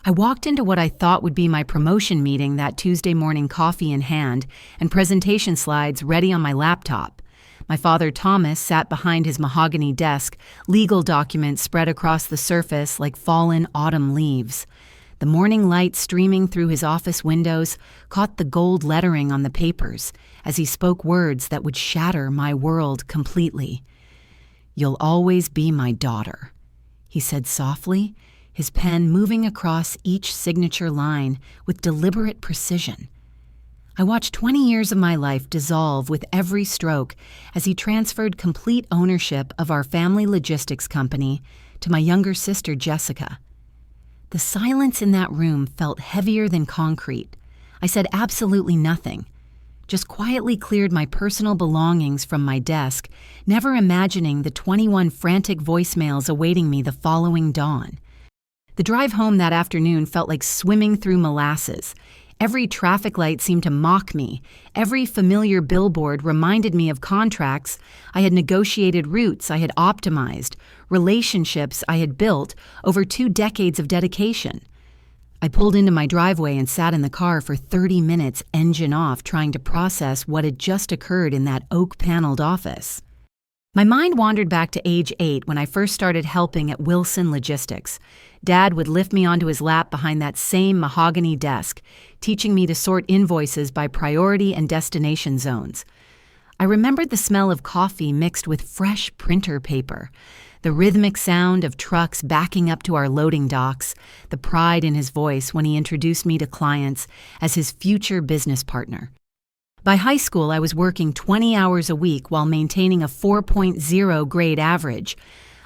I walked into what I thought would be my promotion meeting that Tuesday morning, coffee in hand and presentation slides ready on my laptop. My father, Thomas, sat behind his mahogany desk, legal documents spread across the surface like fallen autumn leaves. The morning light streaming through his office windows caught the gold lettering on the papers as he spoke words that would shatter my world completely. "You'll always be my daughter," he said softly, his pen moving across each signature line with deliberate precision. I watched 20 years of my life dissolve with every stroke as he transferred complete ownership of our family logistics company to my younger sister, Jessica. The silence in that room felt heavier than concrete. I said absolutely nothing, just quietly cleared my personal belongings from my desk, never imagining the 21 frantic voicemails awaiting me the following dawn. The drive home that afternoon felt like swimming through molasses. Every traffic light seemed to mock me. Every familiar billboard reminded me of contracts I had negotiated, routes I had optimized, relationships I had built over 2 decades of dedication. I pulled into my driveway and sat in the car for 30 minutes, engine off, trying to process what had just occurred in that oak-paneled office. My mind wandered back to age 8 when I first started helping at Wilson Logistics. Dad would lift me onto his lap behind that same mahogany desk, teaching me to sort invoices by priority and destination zones. I remembered the smell of coffee mixed with fresh printer paper, the rhythmic sound of trucks backing up to our loading docks, the pride in his voice when he introduced me to clients as his future business partner. By high school, I was working 20 hours a week while maintaining a 4.0 grade average.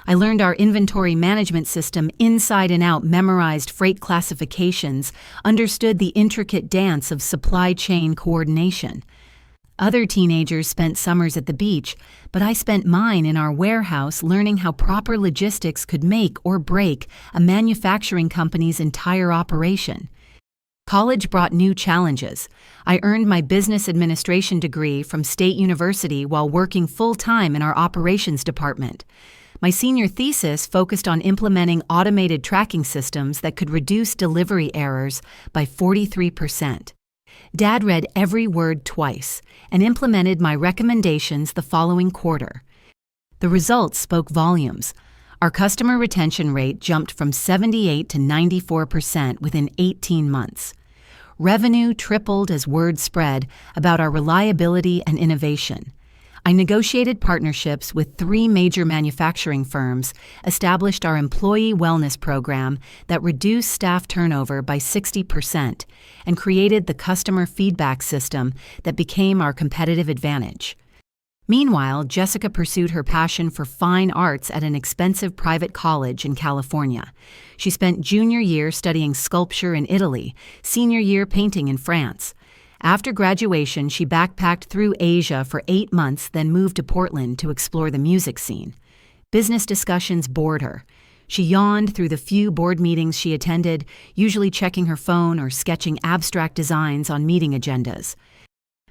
I learned our inventory management system inside and out, memorized freight classifications, understood the intricate dance of supply chain coordination. Other teenagers spent summers at the beach, but I spent mine in our warehouse learning how proper logistics could make or break a manufacturing company's entire operation. College brought new challenges. I earned my business administration degree from State University while working full-time in our operations department. My senior thesis focused on implementing automated tracking systems that could reduce delivery errors by 43%. Dad read every word twice and implemented my recommendations the following quarter. The results spoke volumes. Our customer retention rate jumped from 78 to 94% within 18 months. Revenue tripled as word spread about our reliability and innovation. I negotiated partnerships with 3 major manufacturing firms, established our employee wellness program that reduced staff turnover by 60%, and created the customer feedback system that became our competitive advantage. Meanwhile, Jessica pursued her passion for fine arts at an expensive private college in California. She spent junior year studying sculpture in Italy, senior year painting in France. After graduation, she backpacked through Asia for 8 months, then moved to Portland to explore the music scene. Business discussions bored her. She yawned through the few board meetings she attended, usually checking her phone or sketching abstract designs on meeting agendas.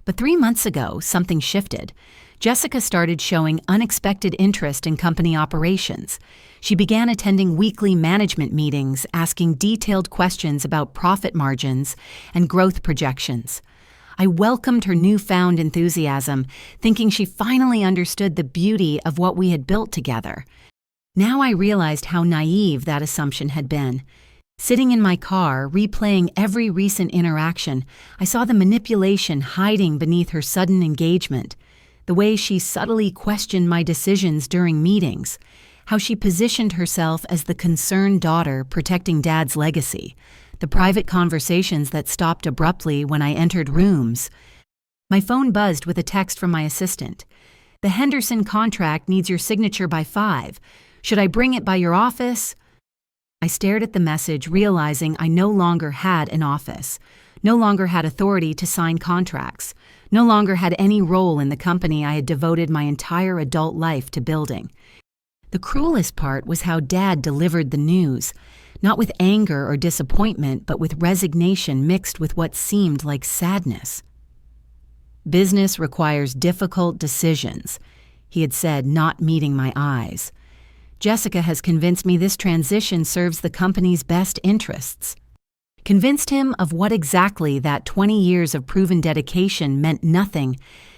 But 3 months ago, something shifted. Jessica started showing unexpected interest in company operations. She began attending weekly management meetings, asking detailed questions about profit margins and growth projections. I welcomed her newfound enthusiasm, thinking she finally understood the beauty of what we had built together. Now I realized how naive that assumption had been. Sitting in my car, replaying every recent interaction, I saw the manipulation hiding beneath her sudden engagement. The way she subtly questioned my decisions during meetings, how she positioned herself as the concerned daughter protecting Dad's legacy, the private conversations that stopped abruptly when I entered rooms. My phone buzzed with a text from my assistant. "The Henderson contract needs your signature by 5. Should I bring it by your office?" I stared at the message, realizing I no longer had an office, no longer had authority to sign contracts, no longer had any role in the company I had devoted my entire adult life to building. The cruelest part was how Dad delivered the news, not with anger or disappointment, but with resignation mixed with what seemed like sadness. "Business requires difficult decisions," he had said, not meeting my eyes. "Jessica has convinced me this transition serves the company's best interests." Convinced him of what exactly that 20 years of proven dedication meant nothing,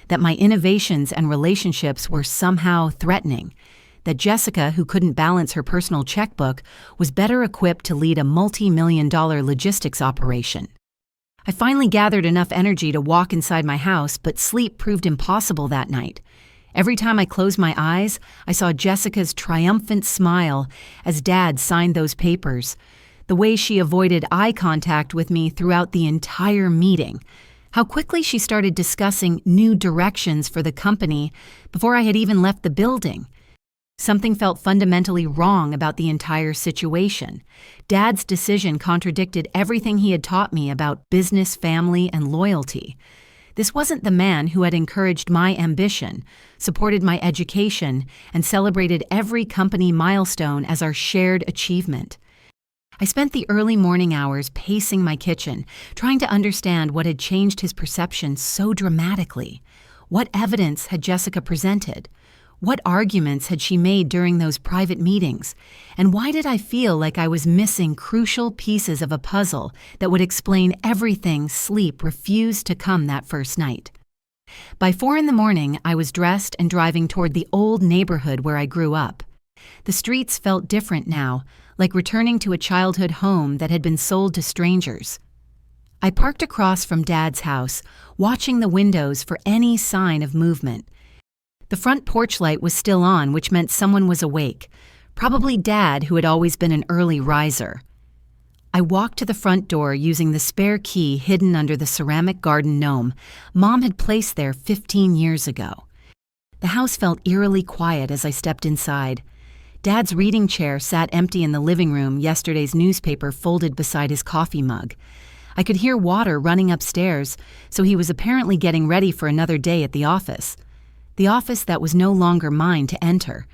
that my innovations and relationships were somehow threatening, that Jessica, who couldn't balance her personal checkbook, was better equipped to lead a multi-million-dollar logistics operation. I finally gathered enough energy to walk inside my house, but sleep proved impossible that night. Every time I closed my eyes, I saw Jessica's triumphant smile as Dad signed those papers, the way she avoided eye contact with me throughout the entire meeting, how quickly she started discussing new directions for the company before I had even left the building. Something felt fundamentally wrong about the entire situation. Dad's decision contradicted everything he had taught me about business, family, and loyalty. This wasn't the man who had encouraged my ambition, supported my education, and celebrated every company milestone as our shared achievement. I spent the early morning hours pacing my kitchen, trying to understand what had changed his perception so dramatically. What evidence had Jessica presented? What arguments had she made during those private meetings? And why did I feel like I was missing crucial pieces of a puzzle that would explain everything sleep refused to come that first night? By 4 a.m, I was dressed and driving toward the old neighborhood where I grew up. The streets felt different now, like returning to a childhood home that had been sold to strangers. I parked across from Dad's house, watching the windows for any sign of movement. The front porch light was still on, which meant someone was awake, probably Dad, who had always been an early riser. I walked to the front door using the spare key hidden under the ceramic garden gnome Mom had placed there 15 years ago. The house felt eerily quiet as I stepped inside. Dad's reading chair sat empty in the living room, yesterday's newspaper folded beside his coffee mug. I could hear water running upstairs, so he was apparently getting ready for another day at the office that was no longer mine to enter.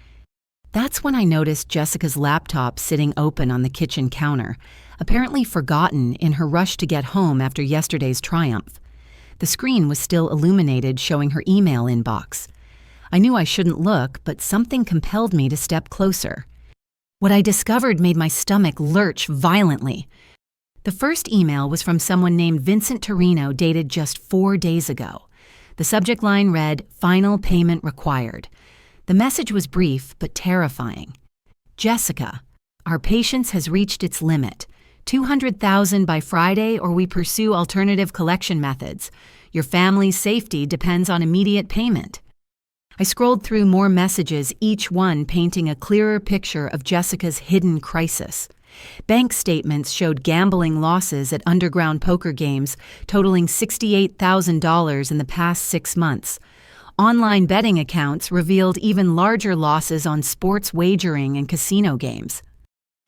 That's when I noticed Jessica's laptop sitting open on the kitchen counter, apparently forgotten in her rush to get home after yesterday's triumph. The screen was still illuminated, showing her email inbox. I knew I shouldn't look, but something compelled me to step closer. What I discovered made my stomach lurch violently. The first email was from someone named Vincent Torino, dated just 4 days ago. The subject line read, "Final payment required." The message was brief but terrifying. "Jessica, our patience has reached its limit. 200,000 by Friday, or we pursue alternative collection methods. Your family's safety depends on immediate payment." I scrolled through more messages, each one painting a clearer picture of Jessica's hidden crisis. Bank statements showed gambling losses at underground poker games totaling $68,000 in the past 6 months. Online betting accounts revealed even larger losses on sports wagering and casino games.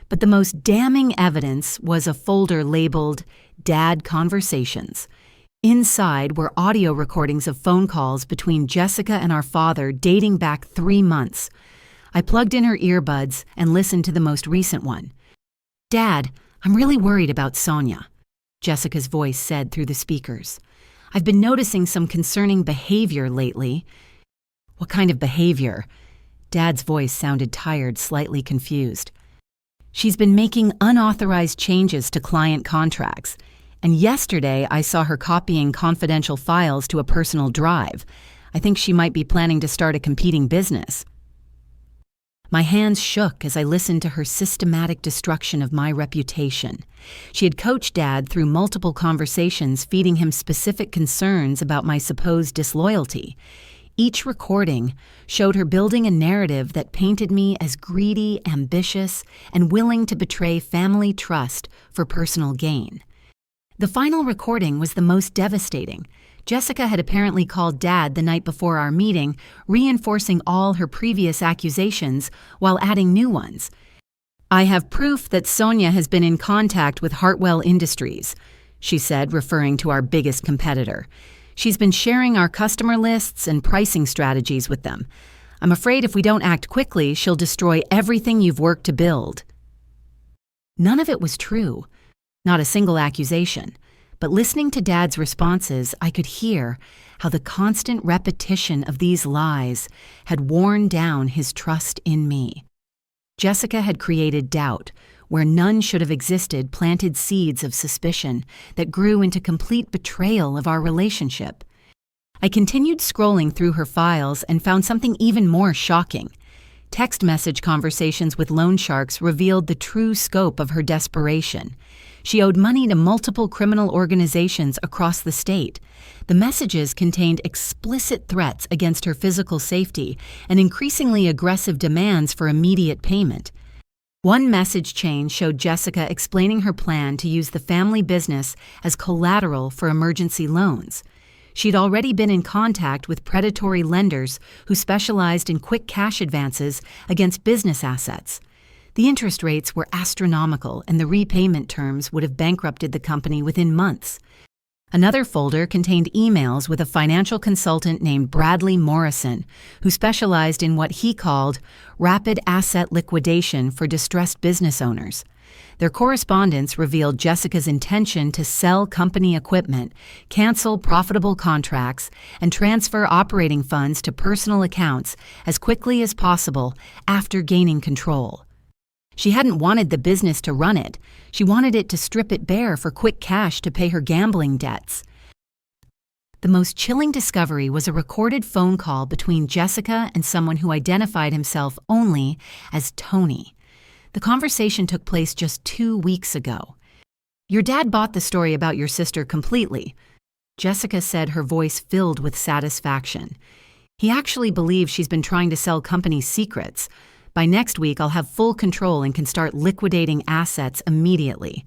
But the most damning evidence was a folder labeled Dad Conversations. Inside were audio recordings of phone calls between Jessica and our father dating back 3 months. I plugged in her earbuds and listened to the most recent one. "Dad, I'm really worried about Sonia," Jessica's voice said through the speakers. "I've been noticing some concerning behavior lately." "What kind of behavior?" Dad's voice sounded tired, slightly confused. "She's been making unauthorized changes to client contracts, and yesterday I saw her copying confidential files to a personal drive. I think she might be planning to start a competing business." My hands shook as I listened to her systematic destruction of my reputation. She had coached Dad through multiple conversations, feeding him specific concerns about my supposed disloyalty. Each recording showed her building a narrative that painted me as greedy, ambitious, and willing to betray family trust for personal gain. The final recording was the most devastating. Jessica had apparently called Dad the night before our meeting, reinforcing all her previous accusations while adding new ones. "I have proof that Sonia has been in contact with Hartwell Industries," she said, referring to our biggest competitor. "She's been sharing our customer lists and pricing strategies with them. I'm afraid if we don't act quickly, she'll destroy everything you've worked to build." None of it was true. Not a single accusation. But listening to Dad's responses, I could hear how the constant repetition of these lies had worn down his trust in me. Jessica had created doubt, where none should have existed, planted seeds of suspicion that grew into complete betrayal of our relationship. I continued scrolling through her files and found something even more shocking. Text message conversations with loan sharks revealed the true scope of her desperation. She owed money to multiple criminal organizations across the state. The messages contained explicit threats against her physical safety and increasingly aggressive demands for immediate payment. One message chain showed Jessica explaining her plan to use the family business as collateral for emergency loans. She'd already been in contact with predatory lenders who specialized in quick cash advances against business assets. The interest rates were astronomical, and the repayment terms would have bankrupted the company within months. Another folder contained emails with a financial consultant named Bradley Morrison, who specialized in what he called rapid asset liquidation for distressed business owners. Their correspondence revealed Jessica's intention to sell company equipment, cancel profitable contracts, and transfer operating funds to personal accounts as quickly as possible after gaining control. She hadn't wanted the business to run it. She wanted it to strip it bare for quick cash to pay her gambling debts. The most chilling discovery was a recorded phone call between Jessica and someone who identified himself only as Tony. The conversation took place just 2 weeks ago. "Your dad bought the story about your sister completely," Jessica said, her voice filled with satisfaction. "He actually believes she's been trying to sell company secrets. By next week, I'll have full control and can start liquidating assets immediately."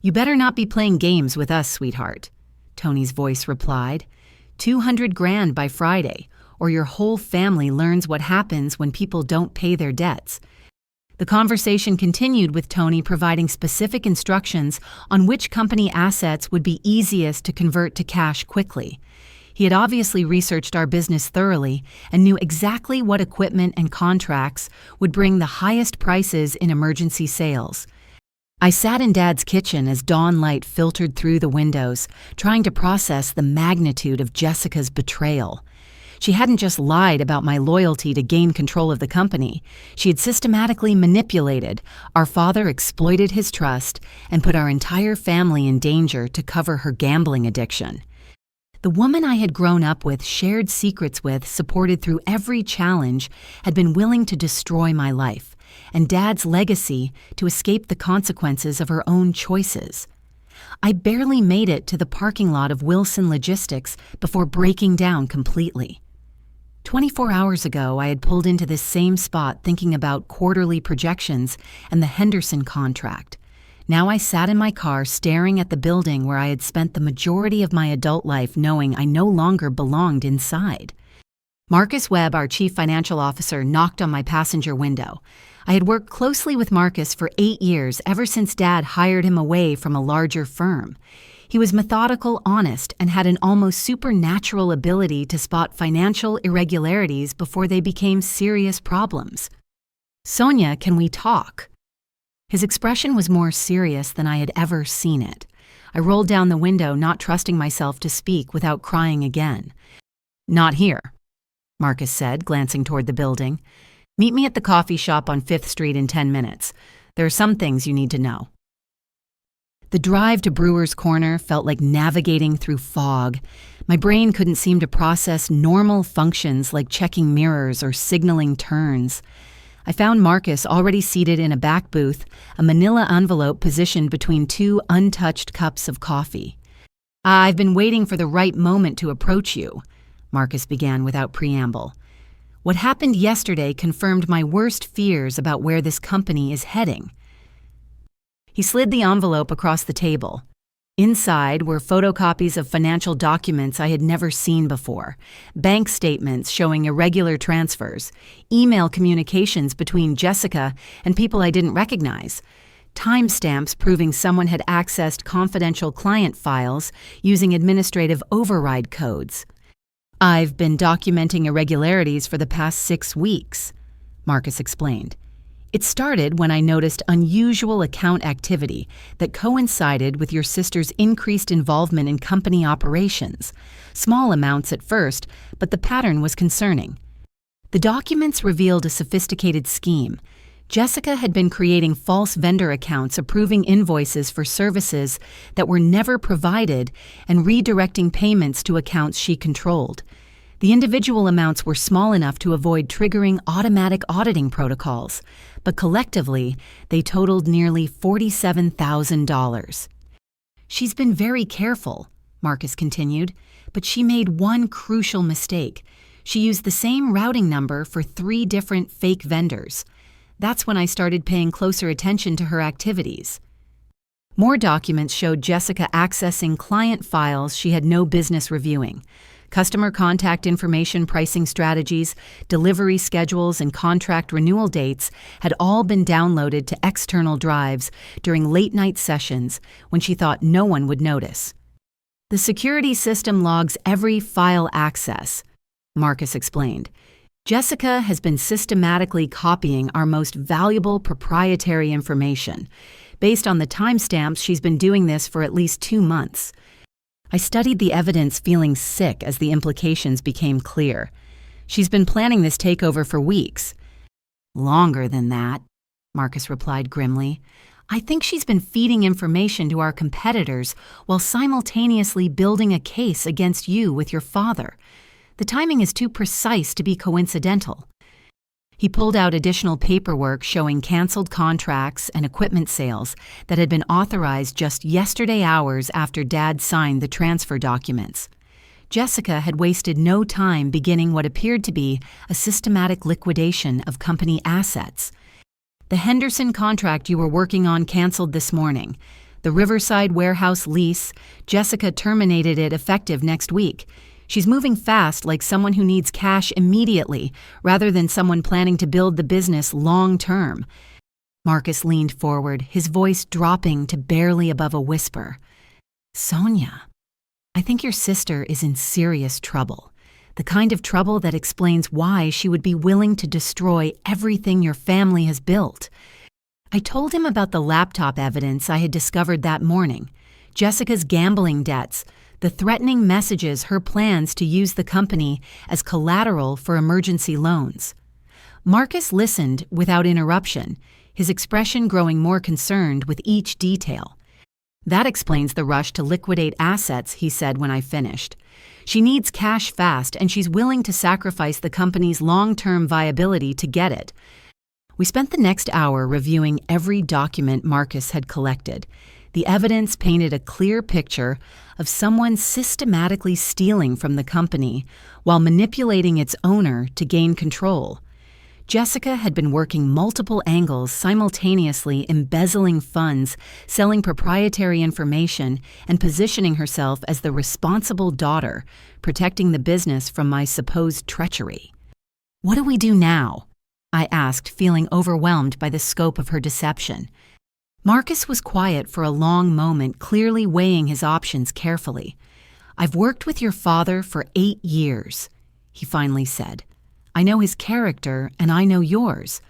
"You better not be playing games with us, sweetheart," Tony's voice replied. $200,000 by Friday, or your whole family learns what happens when people don't pay their debts." The conversation continued with Tony providing specific instructions on which company assets would be easiest to convert to cash quickly. He had obviously researched our business thoroughly and knew exactly what equipment and contracts would bring the highest prices in emergency sales. I sat in Dad's kitchen as dawn light filtered through the windows, trying to process the magnitude of Jessica's betrayal. She hadn't just lied about my loyalty to gain control of the company. She had systematically manipulated. Our father exploited his trust and put our entire family in danger to cover her gambling addiction. The woman I had grown up with, shared secrets with, supported through every challenge, had been willing to destroy my life, and Dad's legacy to escape the consequences of her own choices. I barely made it to the parking lot of Wilson Logistics before breaking down completely. 24 hours ago, I had pulled into this same spot thinking about quarterly projections and the Henderson contract. Now I sat in my car staring at the building where I had spent the majority of my adult life knowing I no longer belonged inside. Marcus Webb, our chief financial officer, knocked on my passenger window. I had worked closely with Marcus for 8 years, ever since Dad hired him away from a larger firm. He was methodical, honest, and had an almost supernatural ability to spot financial irregularities before they became serious problems. "Sonia, can we talk?" His expression was more serious than I had ever seen it. I rolled down the window, not trusting myself to speak without crying again. "Not here," Marcus said, glancing toward the building. "Meet me at the coffee shop on 5th Street in 10 minutes. There are some things you need to know." The drive to Brewer's Corner felt like navigating through fog. My brain couldn't seem to process normal functions like checking mirrors or signaling turns. I found Marcus already seated in a back booth, a manila envelope positioned between 2 untouched cups of coffee. "I've been waiting for the right moment to approach you," Marcus began without preamble. "What happened yesterday confirmed my worst fears about where this company is heading." He slid the envelope across the table. Inside were photocopies of financial documents I had never seen before, bank statements showing irregular transfers, email communications between Jessica and people I didn't recognize, timestamps proving someone had accessed confidential client files using administrative override codes. "I've been documenting irregularities for the past 6 weeks," Marcus explained. "It started when I noticed unusual account activity that coincided with your sister's increased involvement in company operations. Small amounts at first, but the pattern was concerning. The documents revealed a sophisticated scheme. Jessica had been creating false vendor accounts approving invoices for services that were never provided and redirecting payments to accounts she controlled. The individual amounts were small enough to avoid triggering automatic auditing protocols, but collectively, they totaled nearly $47,000. "She's been very careful," Marcus continued, "but she made one crucial mistake. She used the same routing number for 3 different fake vendors. That's when I started paying closer attention to her activities." More documents showed Jessica accessing client files she had no business reviewing. Customer contact information, pricing strategies, delivery schedules, and contract renewal dates had all been downloaded to external drives during late-night sessions when she thought no one would notice. "The security system logs every file access," Marcus explained. "Jessica has been systematically copying our most valuable proprietary information. Based on the timestamps, she's been doing this for at least 2 months. I studied the evidence, feeling sick as the implications became clear. She's been planning this takeover for weeks." "Longer than that," Marcus replied grimly. "I think she's been feeding information to our competitors while simultaneously building a case against you with your father. The timing is too precise to be coincidental." He pulled out additional paperwork showing canceled contracts and equipment sales that had been authorized just yesterday, hours after Dad signed the transfer documents. Jessica had wasted no time beginning what appeared to be a systematic liquidation of company assets. "The Henderson contract you were working on canceled this morning. The Riverside warehouse lease, Jessica terminated it effective next week. She's moving fast, like someone who needs cash immediately, rather than someone planning to build the business long-term." Marcus leaned forward, his voice dropping to barely above a whisper. "Sonia, I think your sister is in serious trouble. The kind of trouble that explains why she would be willing to destroy everything your family has built." I told him about the laptop evidence I had discovered that morning, Jessica's gambling debts, the threatening messages, her plans to use the company as collateral for emergency loans. Marcus listened without interruption, his expression growing more concerned with each detail. "That explains the rush to liquidate assets," he said when I finished. "She needs cash fast, and she's willing to sacrifice the company's long-term viability to get it." We spent the next hour reviewing every document Marcus had collected. The evidence painted a clear picture of someone systematically stealing from the company while manipulating its owner to gain control. Jessica had been working multiple angles, simultaneously embezzling funds, selling proprietary information, and positioning herself as the responsible daughter, protecting the business from my supposed treachery. "What do we do now?" I asked, feeling overwhelmed by the scope of her deception. Marcus was quiet for a long moment, clearly weighing his options carefully. "I've worked with your father for 8 years, he finally said. "I know his character, and I know yours.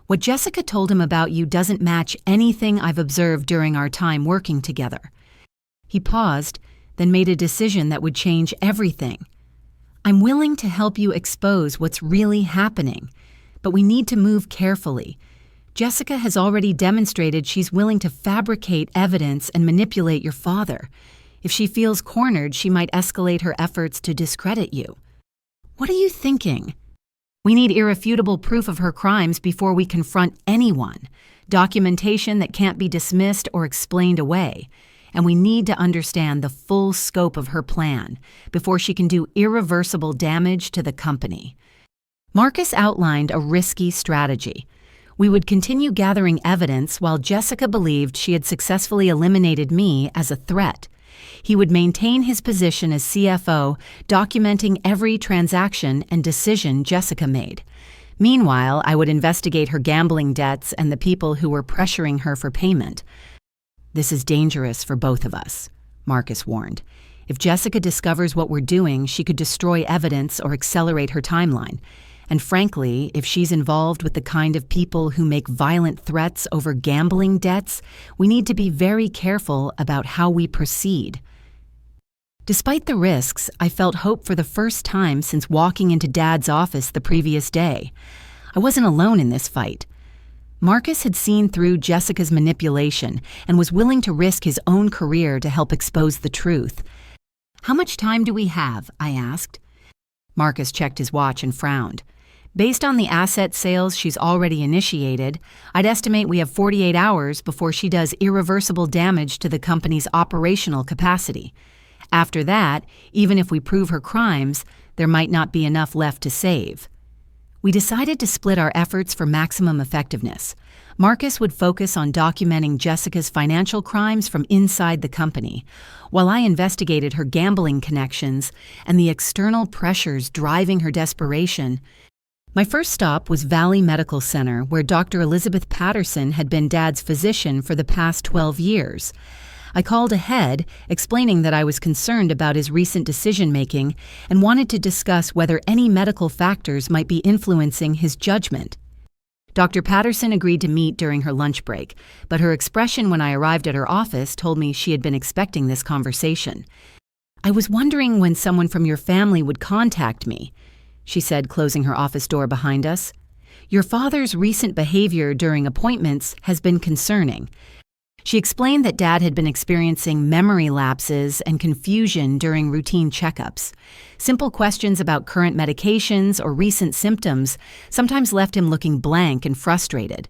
What Jessica told him about you doesn't match anything I've observed during our time working together." He paused, then made a decision that would change everything. "I'm willing to help you expose what's really happening, but we need to move carefully. Jessica has already demonstrated she's willing to fabricate evidence and manipulate your father. If she feels cornered, she might escalate her efforts to discredit you." "What are you thinking?" "We need irrefutable proof of her crimes before we confront anyone, documentation that can't be dismissed or explained away, and we need to understand the full scope of her plan before she can do irreversible damage to the company." Marcus outlined a risky strategy. We would continue gathering evidence while Jessica believed she had successfully eliminated me as a threat. He would maintain his position as CFO, documenting every transaction and decision Jessica made. Meanwhile, I would investigate her gambling debts and the people who were pressuring her for payment. "This is dangerous for both of us," Marcus warned. "If Jessica discovers what we're doing, she could destroy evidence or accelerate her timeline. And frankly, if she's involved with the kind of people who make violent threats over gambling debts, we need to be very careful about how we proceed." Despite the risks, I felt hope for the first time since walking into Dad's office the previous day. I wasn't alone in this fight. Marcus had seen through Jessica's manipulation and was willing to risk his own career to help expose the truth. "How much time do we have?" I asked. Marcus checked his watch and frowned. "Based on the asset sales she's already initiated, I'd estimate we have 48 hours before she does irreversible damage to the company's operational capacity. After that, even if we prove her crimes, there might not be enough left to save." We decided to split our efforts for maximum effectiveness. Marcus would focus on documenting Jessica's financial crimes from inside the company, while I investigated her gambling connections and the external pressures driving her desperation. My first stop was Valley Medical Center, where Dr. Elizabeth Patterson had been Dad's physician for the past 12 years. I called ahead, explaining that I was concerned about his recent decision-making and wanted to discuss whether any medical factors might be influencing his judgment. Dr. Patterson agreed to meet during her lunch break, but her expression when I arrived at her office told me she had been expecting this conversation. "I was wondering when someone from your family would contact me," she said, closing her office door behind us. "Your father's recent behavior during appointments has been concerning." She explained that Dad had been experiencing memory lapses and confusion during routine checkups. Simple questions about current medications or recent symptoms sometimes left him looking blank and frustrated.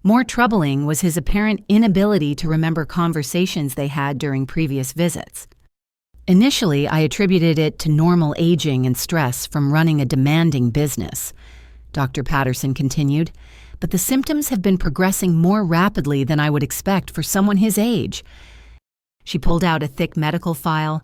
More troubling was his apparent inability to remember conversations they had during previous visits. Initially, I attributed it to normal aging and stress from running a demanding business, Dr. Patterson continued. But the symptoms have been progressing more rapidly than I would expect for someone his age. She pulled out a thick medical file.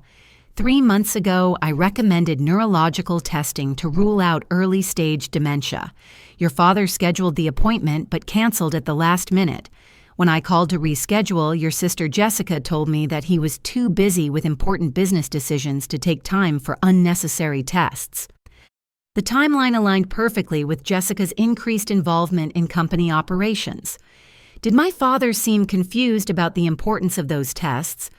3 months ago, I recommended neurological testing to rule out early-stage dementia. Your father scheduled the appointment but canceled at the last minute. When I called to reschedule, your sister Jessica told me that he was too busy with important business decisions to take time for unnecessary tests. The timeline aligned perfectly with Jessica's increased involvement in company operations. Did my father seem confused about the importance of those tests?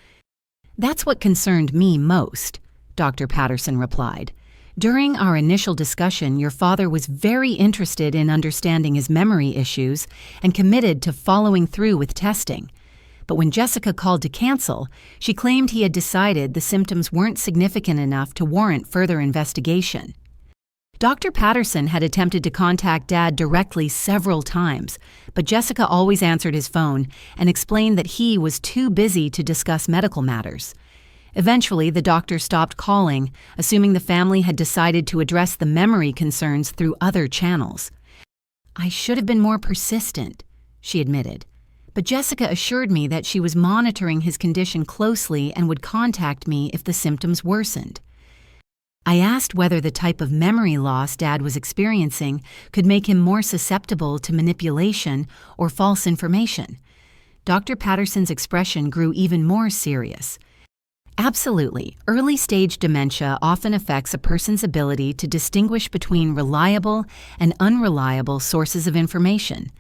That's what concerned me most, Dr. Patterson replied. During our initial discussion, your father was very interested in understanding his memory issues and committed to following through with testing. But when Jessica called to cancel, she claimed he had decided the symptoms weren't significant enough to warrant further investigation. Dr. Patterson had attempted to contact Dad directly several times, but Jessica always answered his phone and explained that he was too busy to discuss medical matters. Eventually, the doctor stopped calling, assuming the family had decided to address the memory concerns through other channels. "I should have been more persistent," she admitted, but Jessica assured me that she was monitoring his condition closely and would contact me if the symptoms worsened. I asked whether the type of memory loss Dad was experiencing could make him more susceptible to manipulation or false information. Dr. Patterson's expression grew even more serious. Absolutely, early-stage dementia often affects a person's ability to distinguish between reliable and unreliable sources of information.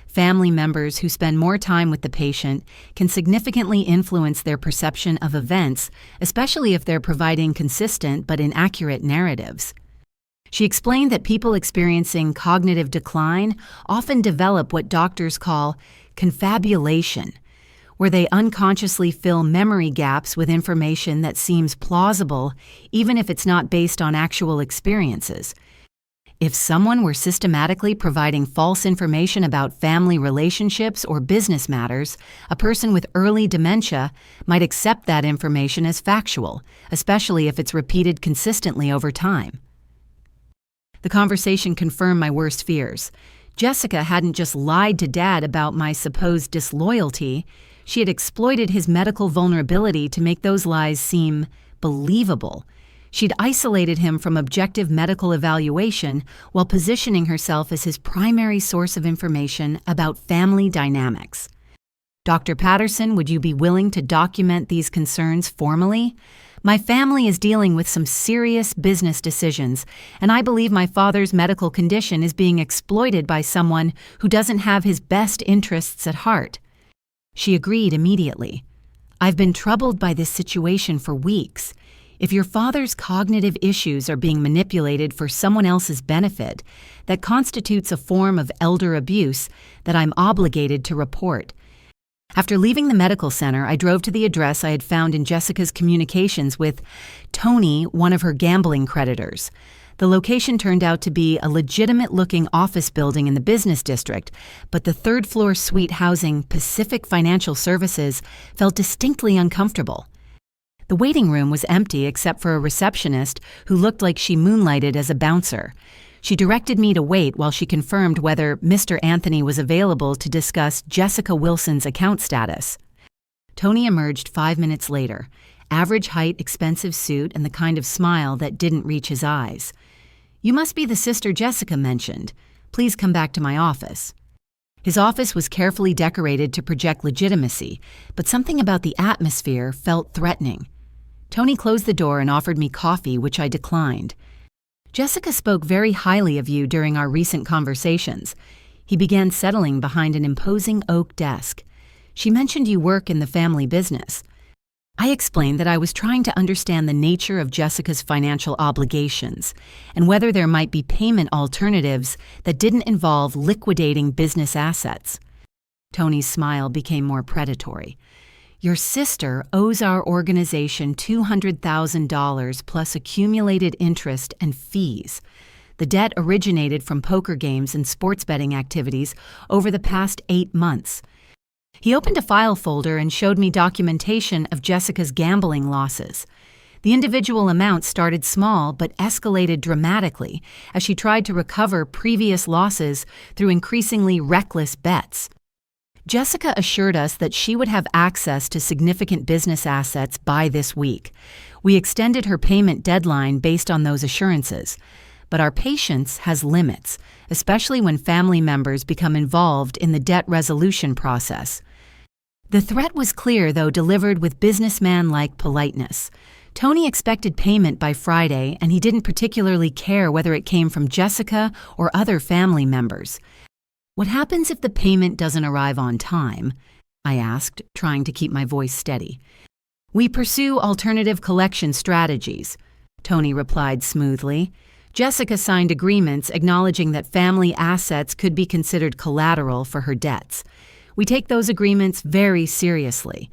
Family members who spend more time with the patient can significantly influence their perception of events, especially if they're providing consistent but inaccurate narratives. She explained that people experiencing cognitive decline often develop what doctors call confabulation, where they unconsciously fill memory gaps with information that seems plausible, even if it's not based on actual experiences. If someone were systematically providing false information about family relationships or business matters, a person with early dementia might accept that information as factual, especially if it's repeated consistently over time. The conversation confirmed my worst fears. Jessica hadn't just lied to Dad about my supposed disloyalty, she had exploited his medical vulnerability to make those lies seem believable. She'd isolated him from objective medical evaluation while positioning herself as his primary source of information about family dynamics. Dr. Patterson, would you be willing to document these concerns formally? My family is dealing with some serious business decisions, and I believe my father's medical condition is being exploited by someone who doesn't have his best interests at heart. She agreed immediately. I've been troubled by this situation for weeks. If your father's cognitive issues are being manipulated for someone else's benefit, that constitutes a form of elder abuse that I'm obligated to report. After leaving the medical center, I drove to the address I had found in Jessica's communications with Tony, one of her gambling creditors. The location turned out to be a legitimate-looking office building in the business district, but the third-floor suite housing Pacific Financial Services felt distinctly uncomfortable. The waiting room was empty except for a receptionist who looked like she moonlighted as a bouncer. She directed me to wait while she confirmed whether Mr. Anthony was available to discuss Jessica Wilson's account status. Tony emerged 5 minutes later, average height, expensive suit, and the kind of smile that didn't reach his eyes. "You must be the sister Jessica mentioned. Please come back to my office." His office was carefully decorated to project legitimacy, but something about the atmosphere felt threatening. Tony closed the door and offered me coffee, which I declined. "Jessica spoke very highly of you during our recent conversations." He began settling behind an imposing oak desk. "She mentioned you work in the family business." I explained that I was trying to understand the nature of Jessica's financial obligations and whether there might be payment alternatives that didn't involve liquidating business assets. Tony's smile became more predatory. "Your sister owes our organization $200,000 plus accumulated interest and fees. The debt originated from poker games and sports betting activities over the past 8 months. He opened a file folder and showed me documentation of Jessica's gambling losses. The individual amounts started small but escalated dramatically as she tried to recover previous losses through increasingly reckless bets. Jessica assured us that she would have access to significant business assets by this week. We extended her payment deadline based on those assurances. But our patience has limits, especially when family members become involved in the debt resolution process. The threat was clear, though delivered with businessman-like politeness. Tony expected payment by Friday, and he didn't particularly care whether it came from Jessica or other family members. "What happens if the payment doesn't arrive on time?" I asked, trying to keep my voice steady. "We pursue alternative collection strategies," Tony replied smoothly. Jessica signed agreements acknowledging that family assets could be considered collateral for her debts. We take those agreements very seriously.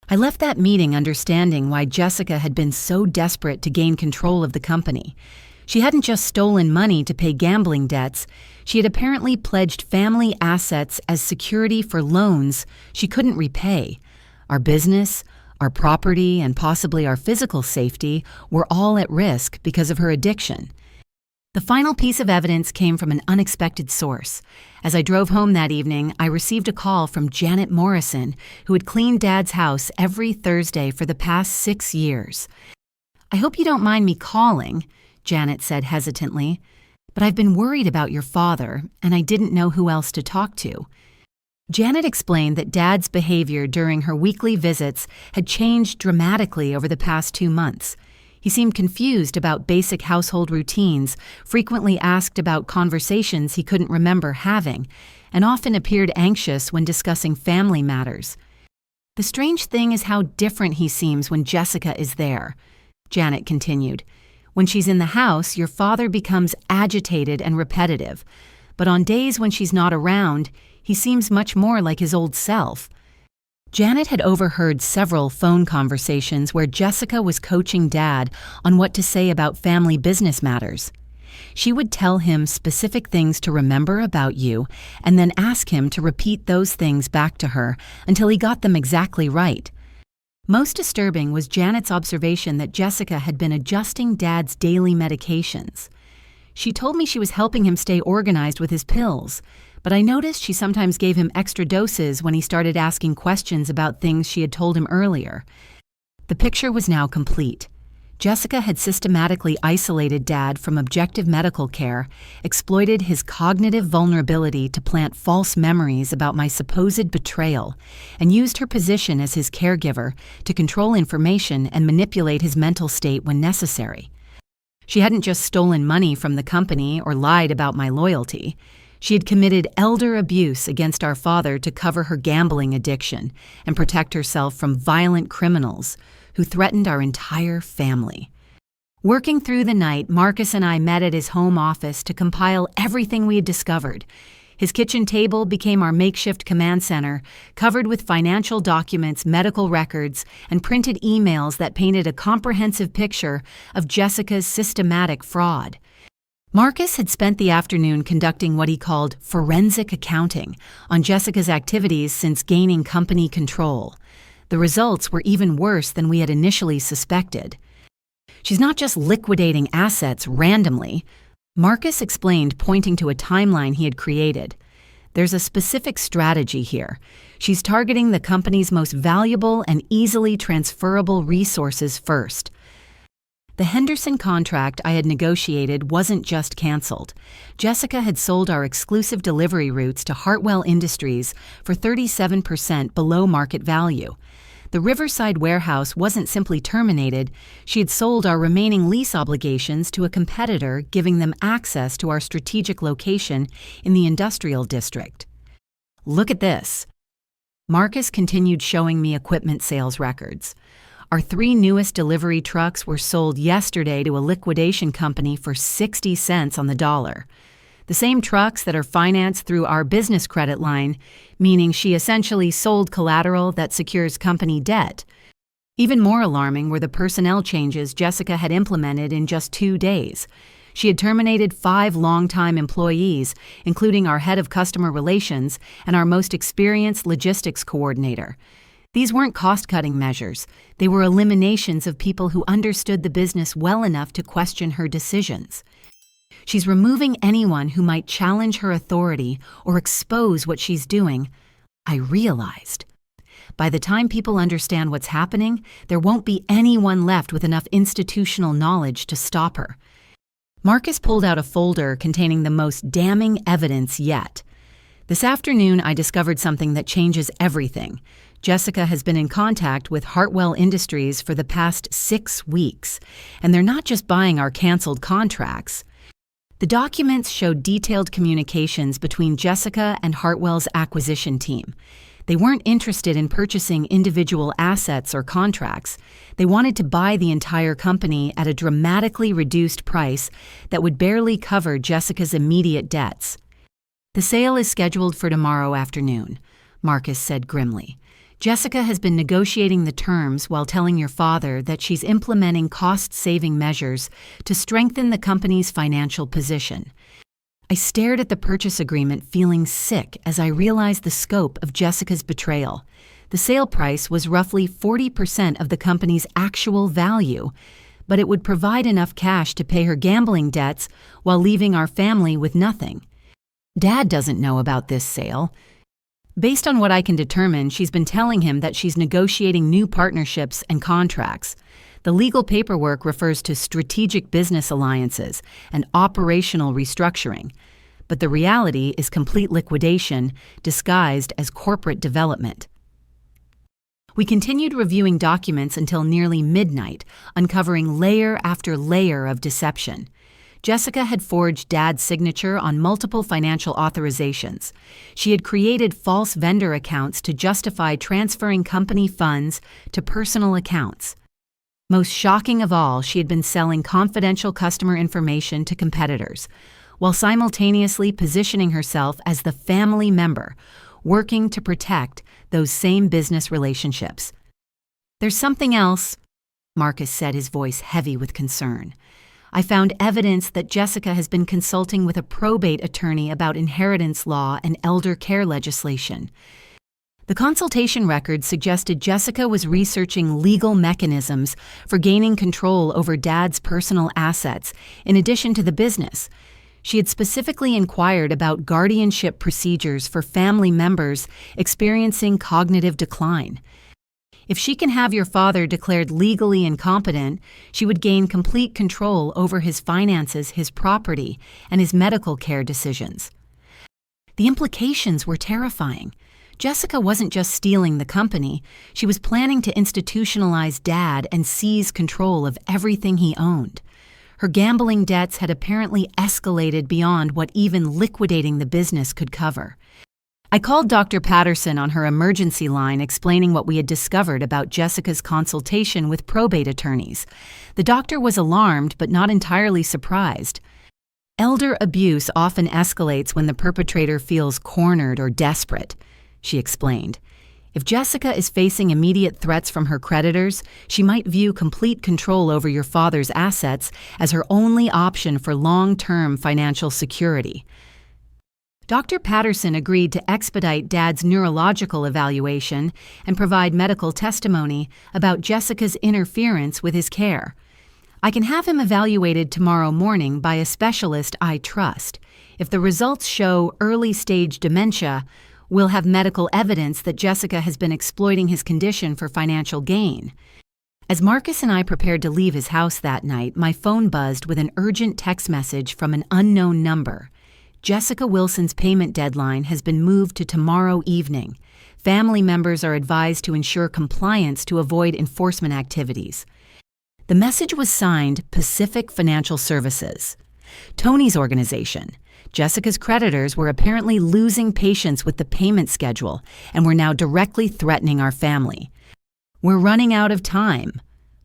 I left that meeting understanding why Jessica had been so desperate to gain control of the company. She hadn't just stolen money to pay gambling debts, she had apparently pledged family assets as security for loans she couldn't repay. Our business, our property, and possibly our physical safety were all at risk because of her addiction. The final piece of evidence came from an unexpected source. As I drove home that evening, I received a call from Janet Morrison, who had cleaned Dad's house every Thursday for the past 6 years. "I hope you don't mind me calling," Janet said hesitantly, "but I've been worried about your father, and I didn't know who else to talk to." Janet explained that Dad's behavior during her weekly visits had changed dramatically over the past 2 months. He seemed confused about basic household routines, frequently asked about conversations he couldn't remember having, and often appeared anxious when discussing family matters. "The strange thing is how different he seems when Jessica is there," Janet continued. "When she's in the house, your father becomes agitated and repetitive, but on days when she's not around, he seems much more like his old self." Janet had overheard several phone conversations where Jessica was coaching Dad on what to say about family business matters. She would tell him specific things to remember about you and then ask him to repeat those things back to her until he got them exactly right. Most disturbing was Janet's observation that Jessica had been adjusting Dad's daily medications. She told me she was helping him stay organized with his pills, but I noticed she sometimes gave him extra doses when he started asking questions about things she had told him earlier. The picture was now complete. Jessica had systematically isolated Dad from objective medical care, exploited his cognitive vulnerability to plant false memories about my supposed betrayal, and used her position as his caregiver to control information and manipulate his mental state when necessary. She hadn't just stolen money from the company or lied about my loyalty. She had committed elder abuse against our father to cover her gambling addiction and protect herself from violent criminals who threatened our entire family. Working through the night, Marcus and I met at his home office to compile everything we had discovered. His kitchen table became our makeshift command center, covered with financial documents, medical records, and printed emails that painted a comprehensive picture of Jessica's systematic fraud. Marcus had spent the afternoon conducting what he called forensic accounting on Jessica's activities since gaining company control. The results were even worse than we had initially suspected. She's not just liquidating assets randomly, Marcus explained, pointing to a timeline he had created. There's a specific strategy here. She's targeting the company's most valuable and easily transferable resources first. The Henderson contract I had negotiated wasn't just canceled. Jessica had sold our exclusive delivery routes to Hartwell Industries for 37% below market value. The Riverside warehouse wasn't simply terminated, she had sold our remaining lease obligations to a competitor, giving them access to our strategic location in the industrial district. Look at this. Marcus continued showing me equipment sales records. Our 3 newest delivery trucks were sold yesterday to a liquidation company for 60 cents on the dollar. The same trucks that are financed through our business credit line, meaning she essentially sold collateral that secures company debt. Even more alarming were the personnel changes Jessica had implemented in just 2 days. She had terminated 5 longtime employees, including our head of customer relations and our most experienced logistics coordinator. These weren't cost-cutting measures. They were eliminations of people who understood the business well enough to question her decisions. She's removing anyone who might challenge her authority or expose what she's doing, I realized. By the time people understand what's happening, there won't be anyone left with enough institutional knowledge to stop her. Marcus pulled out a folder containing the most damning evidence yet. This afternoon, I discovered something that changes everything. Jessica has been in contact with Hartwell Industries for the past 6 weeks, and they're not just buying our canceled contracts. The documents show detailed communications between Jessica and Hartwell's acquisition team. They weren't interested in purchasing individual assets or contracts. They wanted to buy the entire company at a dramatically reduced price that would barely cover Jessica's immediate debts. The sale is scheduled for tomorrow afternoon, Marcus said grimly. Jessica has been negotiating the terms while telling your father that she's implementing cost-saving measures to strengthen the company's financial position. I stared at the purchase agreement, feeling sick as I realized the scope of Jessica's betrayal. The sale price was roughly 40% of the company's actual value, but it would provide enough cash to pay her gambling debts while leaving our family with nothing. Dad doesn't know about this sale. Based on what I can determine, she's been telling him that she's negotiating new partnerships and contracts. The legal paperwork refers to strategic business alliances and operational restructuring, but the reality is complete liquidation disguised as corporate development. We continued reviewing documents until nearly midnight, uncovering layer after layer of deception. Jessica had forged Dad's signature on multiple financial authorizations. She had created false vendor accounts to justify transferring company funds to personal accounts. Most shocking of all, she had been selling confidential customer information to competitors, while simultaneously positioning herself as the family member, working to protect those same business relationships. There's something else, Marcus said, his voice heavy with concern. I found evidence that Jessica has been consulting with a probate attorney about inheritance law and elder care legislation. The consultation record suggested Jessica was researching legal mechanisms for gaining control over Dad's personal assets, in addition to the business. She had specifically inquired about guardianship procedures for family members experiencing cognitive decline. If she can have your father declared legally incompetent, she would gain complete control over his finances, his property, and his medical care decisions. The implications were terrifying. Jessica wasn't just stealing the company, she was planning to institutionalize Dad and seize control of everything he owned. Her gambling debts had apparently escalated beyond what even liquidating the business could cover. I called Dr. Patterson on her emergency line explaining what we had discovered about Jessica's consultation with probate attorneys. The doctor was alarmed but not entirely surprised. Elder abuse often escalates when the perpetrator feels cornered or desperate, she explained. If Jessica is facing immediate threats from her creditors, she might view complete control over your father's assets as her only option for long-term financial security. Dr. Patterson agreed to expedite Dad's neurological evaluation and provide medical testimony about Jessica's interference with his care. I can have him evaluated tomorrow morning by a specialist I trust. If the results show early-stage dementia, we'll have medical evidence that Jessica has been exploiting his condition for financial gain. As Marcus and I prepared to leave his house that night, my phone buzzed with an urgent text message from an unknown number. Jessica Wilson's payment deadline has been moved to tomorrow evening. Family members are advised to ensure compliance to avoid enforcement activities. The message was signed Pacific Financial Services, Tony's organization. Jessica's creditors were apparently losing patience with the payment schedule and were now directly threatening our family. "We're running out of time,"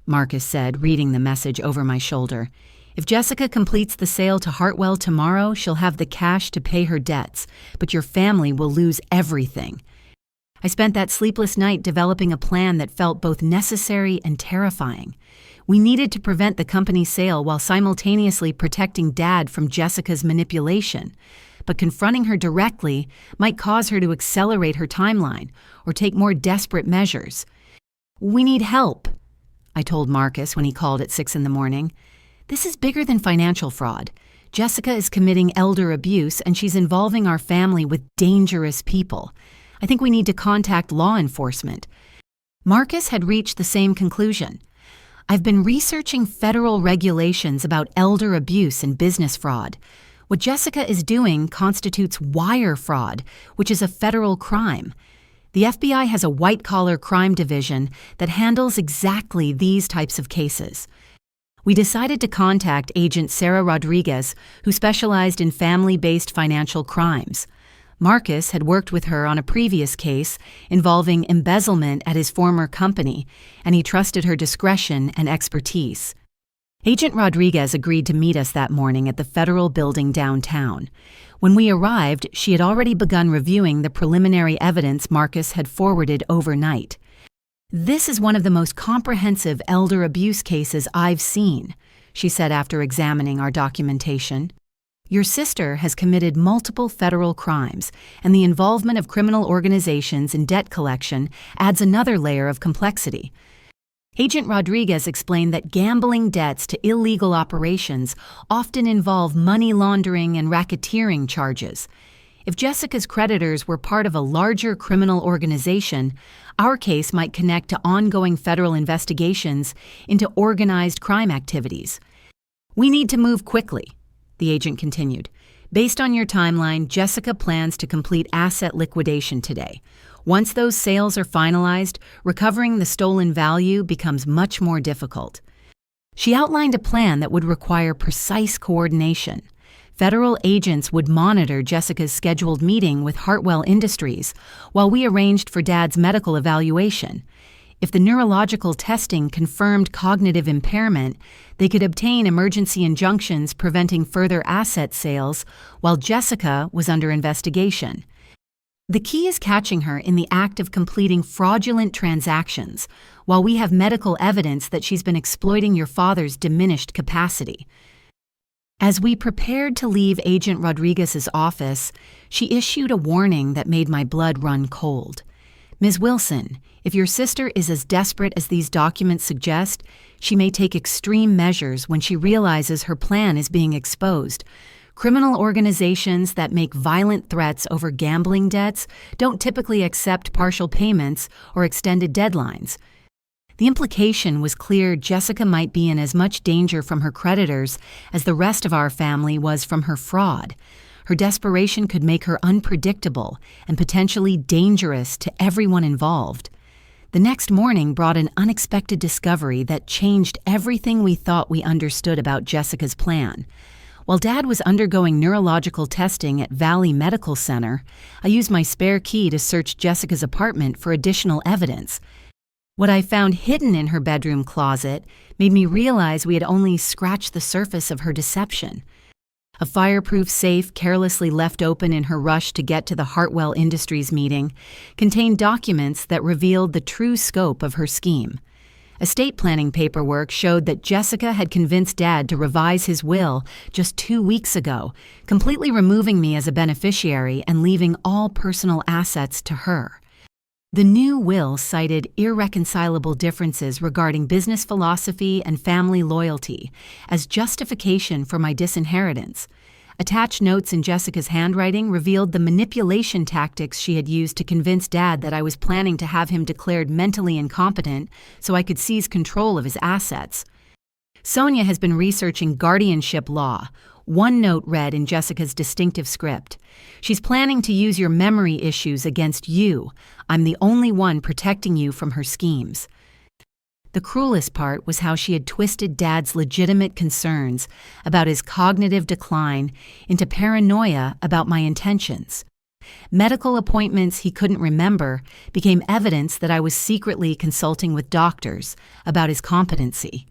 Marcus said, reading the message over my shoulder. "If Jessica completes the sale to Hartwell tomorrow, she'll have the cash to pay her debts, but your family will lose everything." I spent that sleepless night developing a plan that felt both necessary and terrifying. We needed to prevent the company's sale while simultaneously protecting Dad from Jessica's manipulation. But confronting her directly might cause her to accelerate her timeline or take more desperate measures. "We need help," I told Marcus when he called at 6 a.m. "This is bigger than financial fraud. Jessica is committing elder abuse and she's involving our family with dangerous people. I think we need to contact law enforcement." Marcus had reached the same conclusion. "I've been researching federal regulations about elder abuse and business fraud. What Jessica is doing constitutes wire fraud, which is a federal crime. The FBI has a white-collar crime division that handles exactly these types of cases." We decided to contact Agent Sarah Rodriguez, who specialized in family-based financial crimes. Marcus had worked with her on a previous case involving embezzlement at his former company, and he trusted her discretion and expertise. Agent Rodriguez agreed to meet us that morning at the federal building downtown. When we arrived, she had already begun reviewing the preliminary evidence Marcus had forwarded overnight. "This is one of the most comprehensive elder abuse cases I've seen," she said after examining our documentation. "Your sister has committed multiple federal crimes, and the involvement of criminal organizations in debt collection adds another layer of complexity." Agent Rodriguez explained that gambling debts to illegal operations often involve money laundering and racketeering charges. If Jessica's creditors were part of a larger criminal organization, our case might connect to ongoing federal investigations into organized crime activities. "We need to move quickly," the agent continued. "Based on your timeline, Jessica plans to complete asset liquidation today. Once those sales are finalized, recovering the stolen value becomes much more difficult." She outlined a plan that would require precise coordination. Federal agents would monitor Jessica's scheduled meeting with Hartwell Industries while we arranged for Dad's medical evaluation. If the neurological testing confirmed cognitive impairment, they could obtain emergency injunctions preventing further asset sales while Jessica was under investigation. The key is catching her in the act of completing fraudulent transactions, while we have medical evidence that she's been exploiting your father's diminished capacity. As we prepared to leave Agent Rodriguez's office, she issued a warning that made my blood run cold. "Ms. Wilson, if your sister is as desperate as these documents suggest, she may take extreme measures when she realizes her plan is being exposed. Criminal organizations that make violent threats over gambling debts don't typically accept partial payments or extended deadlines." The implication was clear. Jessica might be in as much danger from her creditors as the rest of our family was from her fraud. Her desperation could make her unpredictable and potentially dangerous to everyone involved. The next morning brought an unexpected discovery that changed everything we thought we understood about Jessica's plan. While Dad was undergoing neurological testing at Valley Medical Center, I used my spare key to search Jessica's apartment for additional evidence. What I found hidden in her bedroom closet made me realize we had only scratched the surface of her deception. A fireproof safe carelessly left open in her rush to get to the Hartwell Industries meeting contained documents that revealed the true scope of her scheme. Estate planning paperwork showed that Jessica had convinced Dad to revise his will just 2 weeks ago, completely removing me as a beneficiary and leaving all personal assets to her. The new will cited irreconcilable differences regarding business philosophy and family loyalty as justification for my disinheritance. Attached notes in Jessica's handwriting revealed the manipulation tactics she had used to convince Dad that I was planning to have him declared mentally incompetent so I could seize control of his assets. Sonia has been researching guardianship law. One note read in Jessica's distinctive script: "She's planning to use your memory issues against you. I'm the only one protecting you from her schemes." The cruelest part was how she had twisted Dad's legitimate concerns about his cognitive decline into paranoia about my intentions. Medical appointments he couldn't remember became evidence that I was secretly consulting with doctors about his competency.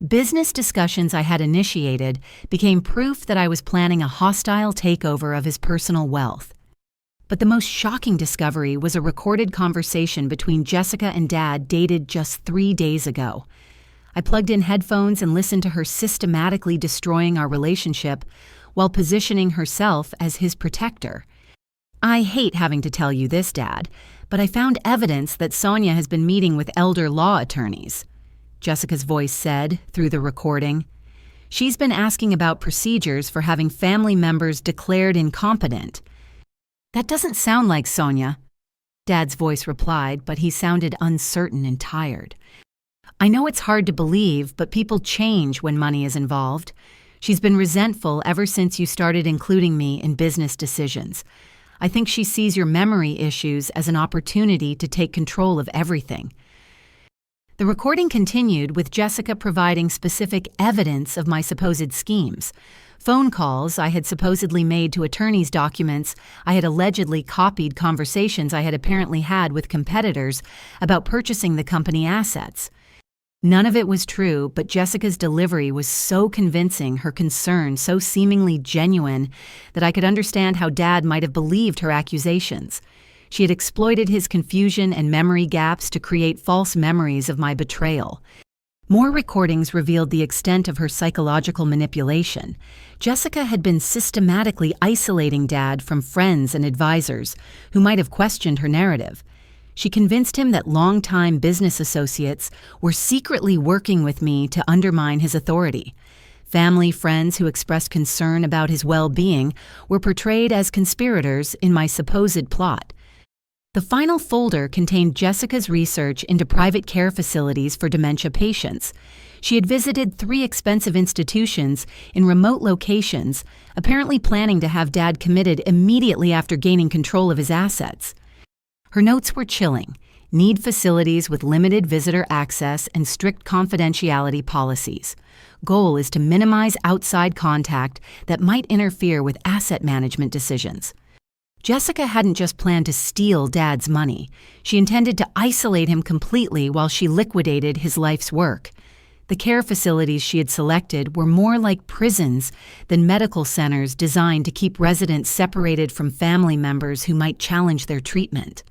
Business discussions I had initiated became proof that I was planning a hostile takeover of his personal wealth. But the most shocking discovery was a recorded conversation between Jessica and Dad dated just 3 days ago. I plugged in headphones and listened to her systematically destroying our relationship while positioning herself as his protector. "I hate having to tell you this, Dad, but I found evidence that Sonia has been meeting with elder law attorneys," Jessica's voice said through the recording. "She's been asking about procedures for having family members declared incompetent." "That doesn't sound like Sonia," Dad's voice replied, but he sounded uncertain and tired. "I know it's hard to believe, but people change when money is involved. She's been resentful ever since you started including me in business decisions. I think she sees your memory issues as an opportunity to take control of everything." The recording continued with Jessica providing specific evidence of my supposed schemes. Phone calls I had supposedly made to attorneys' documents I had allegedly copied conversations I had apparently had with competitors about purchasing the company assets. None of it was true, but Jessica's delivery was so convincing, her concern so seemingly genuine, that I could understand how Dad might have believed her accusations. She had exploited his confusion and memory gaps to create false memories of my betrayal. More recordings revealed the extent of her psychological manipulation. Jessica had been systematically isolating Dad from friends and advisors who might have questioned her narrative. She convinced him that longtime business associates were secretly working with me to undermine his authority. Family friends who expressed concern about his well-being were portrayed as conspirators in my supposed plot. The final folder contained Jessica's research into private care facilities for dementia patients. She had visited 3 expensive institutions in remote locations, apparently planning to have Dad committed immediately after gaining control of his assets. Her notes were chilling: need facilities with limited visitor access and strict confidentiality policies. Goal is to minimize outside contact that might interfere with asset management decisions. Jessica hadn't just planned to steal Dad's money. She intended to isolate him completely while she liquidated his life's work. The care facilities she had selected were more like prisons than medical centers designed to keep residents separated from family members who might challenge their treatment.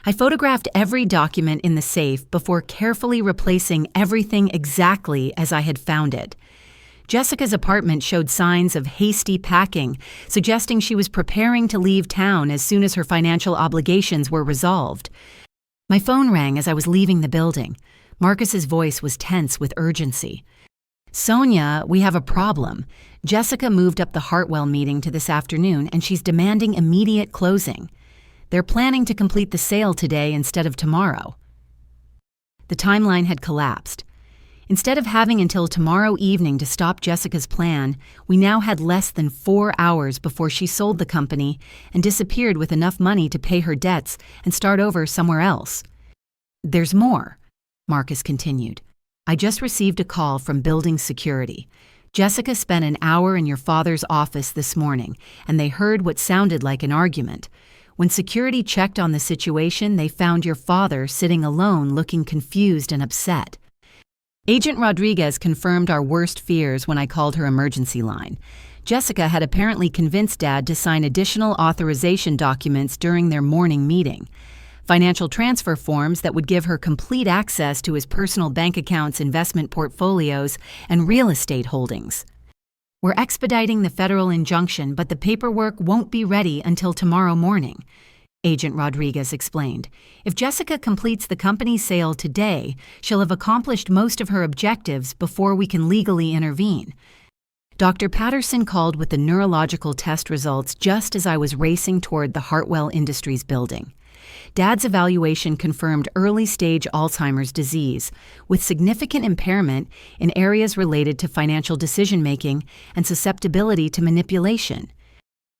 I photographed every document in the safe before carefully replacing everything exactly as I had found it. Jessica's apartment showed signs of hasty packing, suggesting she was preparing to leave town as soon as her financial obligations were resolved. My phone rang as I was leaving the building. Marcus's voice was tense with urgency. "Sonia, we have a problem. Jessica moved up the Hartwell meeting to this afternoon, and she's demanding immediate closing. They're planning to complete the sale today instead of tomorrow." The timeline had collapsed. Instead of having until tomorrow evening to stop Jessica's plan, we now had less than 4 hours before she sold the company and disappeared with enough money to pay her debts and start over somewhere else. "There's more," Marcus continued. "I just received a call from building security. Jessica spent an hour in your father's office this morning, and they heard what sounded like an argument. When security checked on the situation, they found your father sitting alone, looking confused and upset. Agent Rodriguez confirmed our worst fears when I called her emergency line. Jessica had apparently convinced Dad to sign additional authorization documents during their morning meeting. Financial transfer forms that would give her complete access to his personal bank accounts, investment portfolios, and real estate holdings. We're expediting the federal injunction, but the paperwork won't be ready until tomorrow morning, Agent Rodriguez explained. If Jessica completes the company's sale today, she'll have accomplished most of her objectives before we can legally intervene. Dr. Patterson called with the neurological test results just as I was racing toward the Hartwell Industries building. Dad's evaluation confirmed early-stage Alzheimer's disease, with significant impairment in areas related to financial decision-making and susceptibility to manipulation.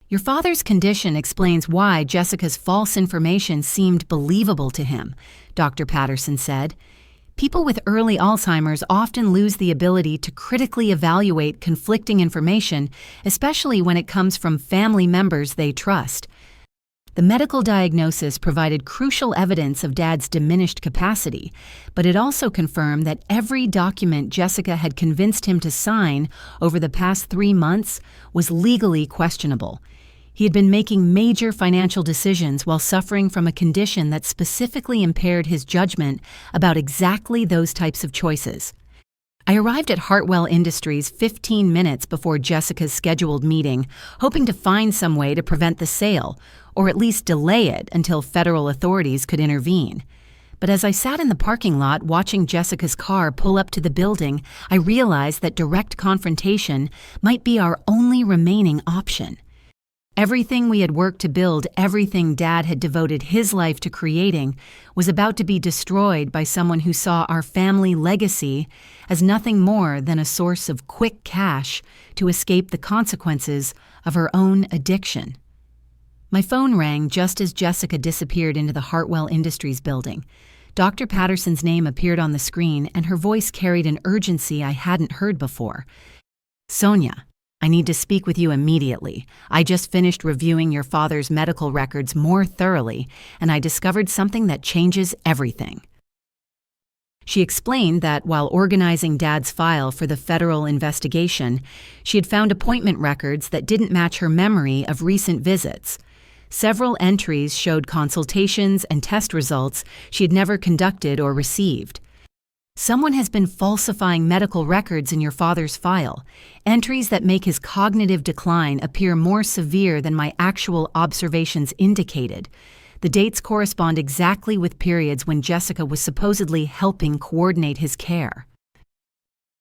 Your father's condition explains why Jessica's false information seemed believable to him, Dr. Patterson said. People with early Alzheimer's often lose the ability to critically evaluate conflicting information, especially when it comes from family members they trust. The medical diagnosis provided crucial evidence of Dad's diminished capacity, but it also confirmed that every document Jessica had convinced him to sign over the past 3 months was legally questionable. He had been making major financial decisions while suffering from a condition that specifically impaired his judgment about exactly those types of choices. I arrived at Hartwell Industries 15 minutes before Jessica's scheduled meeting, hoping to find some way to prevent the sale, or at least delay it until federal authorities could intervene. But as I sat in the parking lot watching Jessica's car pull up to the building, I realized that direct confrontation might be our only remaining option. Everything we had worked to build, everything Dad had devoted his life to creating, was about to be destroyed by someone who saw our family legacy as nothing more than a source of quick cash to escape the consequences of her own addiction. My phone rang just as Jessica disappeared into the Hartwell Industries building. Dr. Patterson's name appeared on the screen, and her voice carried an urgency I hadn't heard before. "Sonia, I need to speak with you immediately. I just finished reviewing your father's medical records more thoroughly, and I discovered something that changes everything." She explained that while organizing Dad's file for the federal investigation, she had found appointment records that didn't match her memory of recent visits. Several entries showed consultations and test results she had never conducted or received. "Someone has been falsifying medical records in your father's file, entries that make his cognitive decline appear more severe than my actual observations indicated. The dates correspond exactly with periods when Jessica was supposedly helping coordinate his care."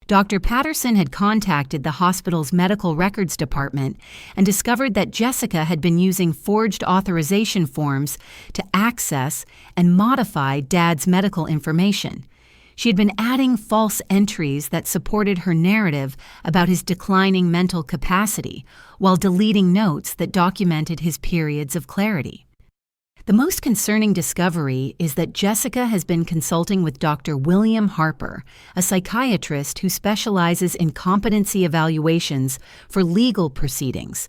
Dr. Patterson had contacted the hospital's medical records department and discovered that Jessica had been using forged authorization forms to access and modify Dad's medical information. She had been adding false entries that supported her narrative about his declining mental capacity, while deleting notes that documented his periods of clarity. The most concerning discovery is that Jessica has been consulting with Dr. William Harper, a psychiatrist who specializes in competency evaluations for legal proceedings.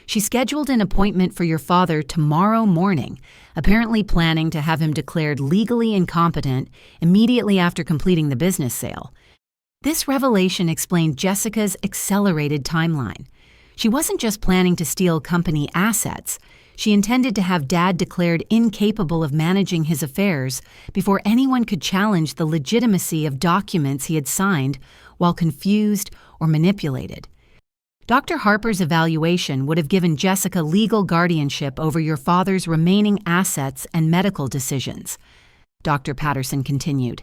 She scheduled an appointment for your father tomorrow morning, apparently planning to have him declared legally incompetent immediately after completing the business sale. This revelation explained Jessica's accelerated timeline. She wasn't just planning to steal company assets. She intended to have Dad declared incapable of managing his affairs before anyone could challenge the legitimacy of documents he had signed while confused or manipulated. Dr. Harper's evaluation would have given Jessica legal guardianship over your father's remaining assets and medical decisions. Dr. Patterson continued.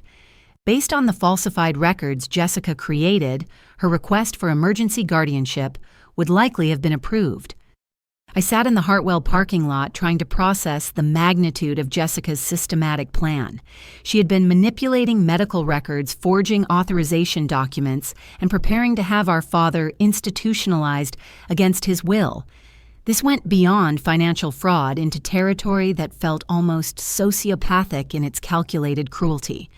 Based on the falsified records Jessica created, her request for emergency guardianship would likely have been approved. I sat in the Hartwell parking lot trying to process the magnitude of Jessica's systematic plan. She had been manipulating medical records, forging authorization documents, and preparing to have our father institutionalized against his will. This went beyond financial fraud into territory that felt almost sociopathic in its calculated cruelty.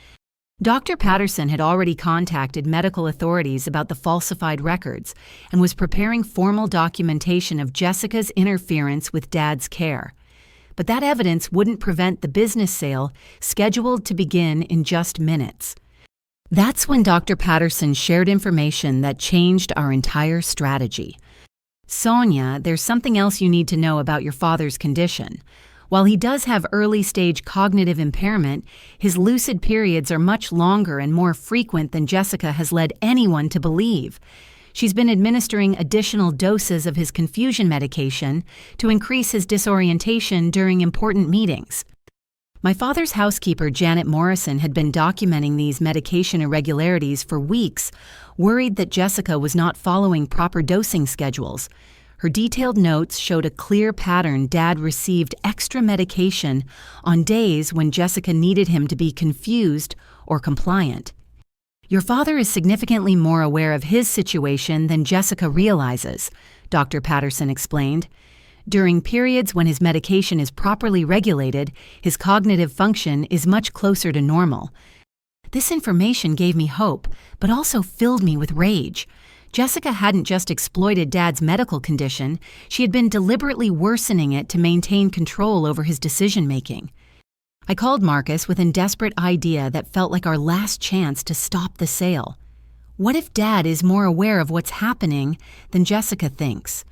Dr. Patterson had already contacted medical authorities about the falsified records and was preparing formal documentation of Jessica's interference with Dad's care. But that evidence wouldn't prevent the business sale scheduled to begin in just minutes. That's when Dr. Patterson shared information that changed our entire strategy. "Sonia, there's something else you need to know about your father's condition. While he does have early-stage cognitive impairment, his lucid periods are much longer and more frequent than Jessica has led anyone to believe. She's been administering additional doses of his confusion medication to increase his disorientation during important meetings." My father's housekeeper, Janet Morrison, had been documenting these medication irregularities for weeks, worried that Jessica was not following proper dosing schedules. Her detailed notes showed a clear pattern. Dad received extra medication on days when Jessica needed him to be confused or compliant. "Your father is significantly more aware of his situation than Jessica realizes," Dr. Patterson explained. "During periods when his medication is properly regulated, his cognitive function is much closer to normal." This information gave me hope, but also filled me with rage. Jessica hadn't just exploited Dad's medical condition, she had been deliberately worsening it to maintain control over his decision-making. I called Marcus with a desperate idea that felt like our last chance to stop the sale. What if Dad is more aware of what's happening than Jessica thinks?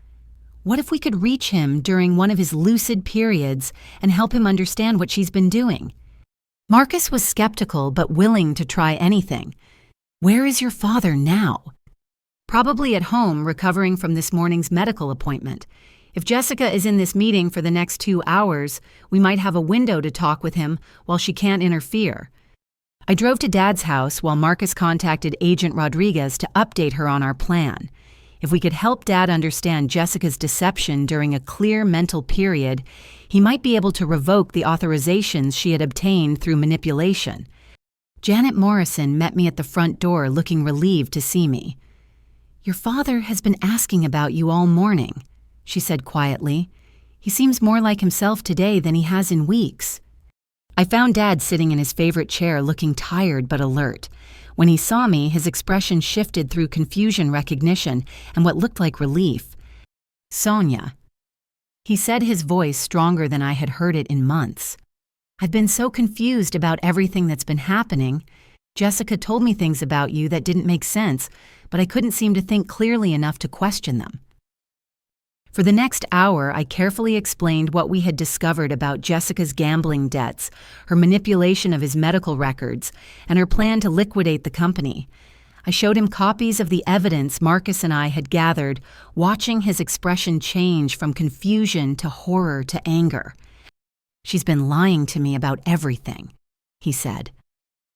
What if we could reach him during one of his lucid periods and help him understand what she's been doing? Marcus was skeptical but willing to try anything. "Where is your father now?" "Probably at home, recovering from this morning's medical appointment. If Jessica is in this meeting for the next 2 hours, we might have a window to talk with him while she can't interfere." I drove to Dad's house while Marcus contacted Agent Rodriguez to update her on our plan. If we could help Dad understand Jessica's deception during a clear mental period, he might be able to revoke the authorizations she had obtained through manipulation. Janet Morrison met me at the front door, looking relieved to see me. "Your father has been asking about you all morning," she said quietly. "He seems more like himself today than he has in weeks." I found Dad sitting in his favorite chair, looking tired but alert. When he saw me, his expression shifted through confusion, recognition, and what looked like relief. "Sonia," he said, his voice stronger than I had heard it in months. "I've been so confused about everything that's been happening. Jessica told me things about you that didn't make sense, but I couldn't seem to think clearly enough to question them." For the next hour, I carefully explained what we had discovered about Jessica's gambling debts, her manipulation of his medical records, and her plan to liquidate the company. I showed him copies of the evidence Marcus and I had gathered, watching his expression change from confusion to horror to anger. "She's been lying to me about everything," he said.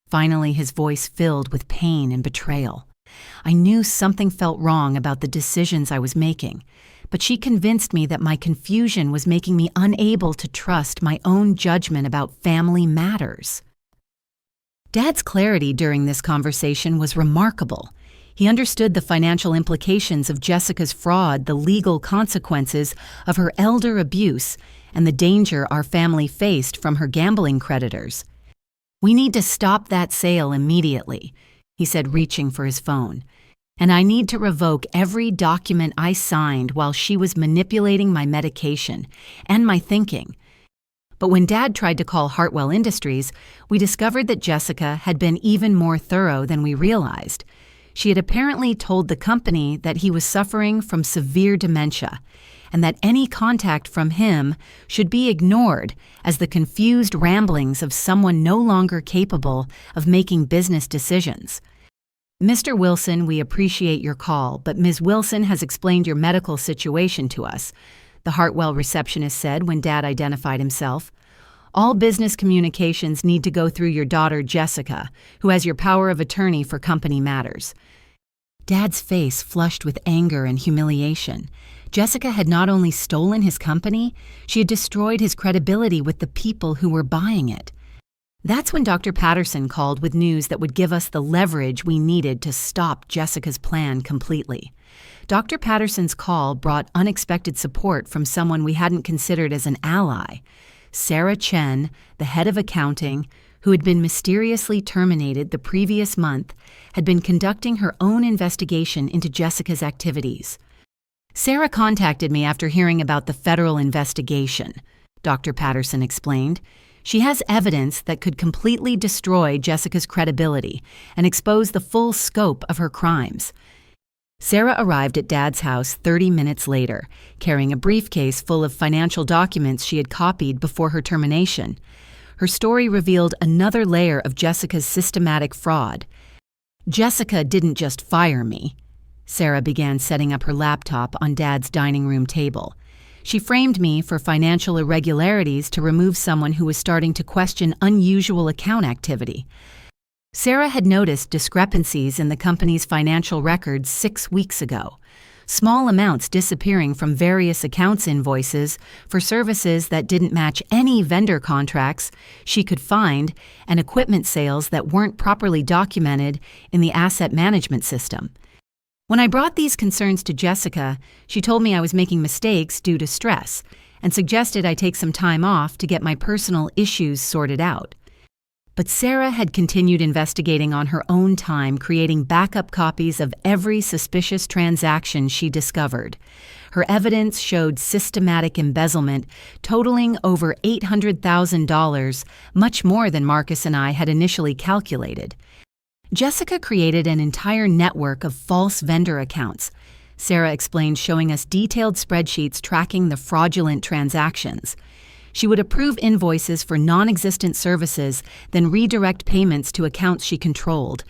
Finally, his voice filled with pain and betrayal. I knew something felt wrong about the decisions I was making, but she convinced me that my confusion was making me unable to trust my own judgment about family matters. Dad's clarity during this conversation was remarkable. He understood the financial implications of Jessica's fraud, the legal consequences of her elder abuse, and the danger our family faced from her gambling creditors. "We need to stop that sale immediately," he said, reaching for his phone. "And I need to revoke every document I signed while she was manipulating my medication and my thinking." But when Dad tried to call Hartwell Industries, we discovered that Jessica had been even more thorough than we realized. She had apparently told the company that he was suffering from severe dementia, and that any contact from him should be ignored as the confused ramblings of someone no longer capable of making business decisions. "Mr. Wilson, we appreciate your call, but Ms. Wilson has explained your medical situation to us," the Hartwell receptionist said when Dad identified himself. "All business communications need to go through your daughter, Jessica, who has your power of attorney for company matters." Dad's face flushed with anger and humiliation. Jessica had not only stolen his company, she had destroyed his credibility with the people who were buying it. That's when Dr. Patterson called with news that would give us the leverage we needed to stop Jessica's plan completely. Dr. Patterson's call brought unexpected support from someone we hadn't considered as an ally. Sarah Chen, the head of accounting, who had been mysteriously terminated the previous month, had been conducting her own investigation into Jessica's activities. Sarah contacted me after hearing about the federal investigation, Dr. Patterson explained. She has evidence that could completely destroy Jessica's credibility and expose the full scope of her crimes. Sarah arrived at Dad's house 30 minutes later, carrying a briefcase full of financial documents she had copied before her termination. Her story revealed another layer of Jessica's systematic fraud. Jessica didn't just fire me. Sarah began setting up her laptop on Dad's dining room table. She framed me for financial irregularities to remove someone who was starting to question unusual account activity. Sarah had noticed discrepancies in the company's financial records 6 weeks ago, small amounts disappearing from various accounts invoices for services that didn't match any vendor contracts she could find, and equipment sales that weren't properly documented in the asset management system. When I brought these concerns to Jessica, she told me I was making mistakes due to stress and suggested I take some time off to get my personal issues sorted out. But Sarah had continued investigating on her own time, creating backup copies of every suspicious transaction she discovered. Her evidence showed systematic embezzlement totaling over $800,000, much more than Marcus and I had initially calculated. Jessica created an entire network of false vendor accounts, Sarah explained, showing us detailed spreadsheets tracking the fraudulent transactions. She would approve invoices for non-existent services, then redirect payments to accounts she controlled.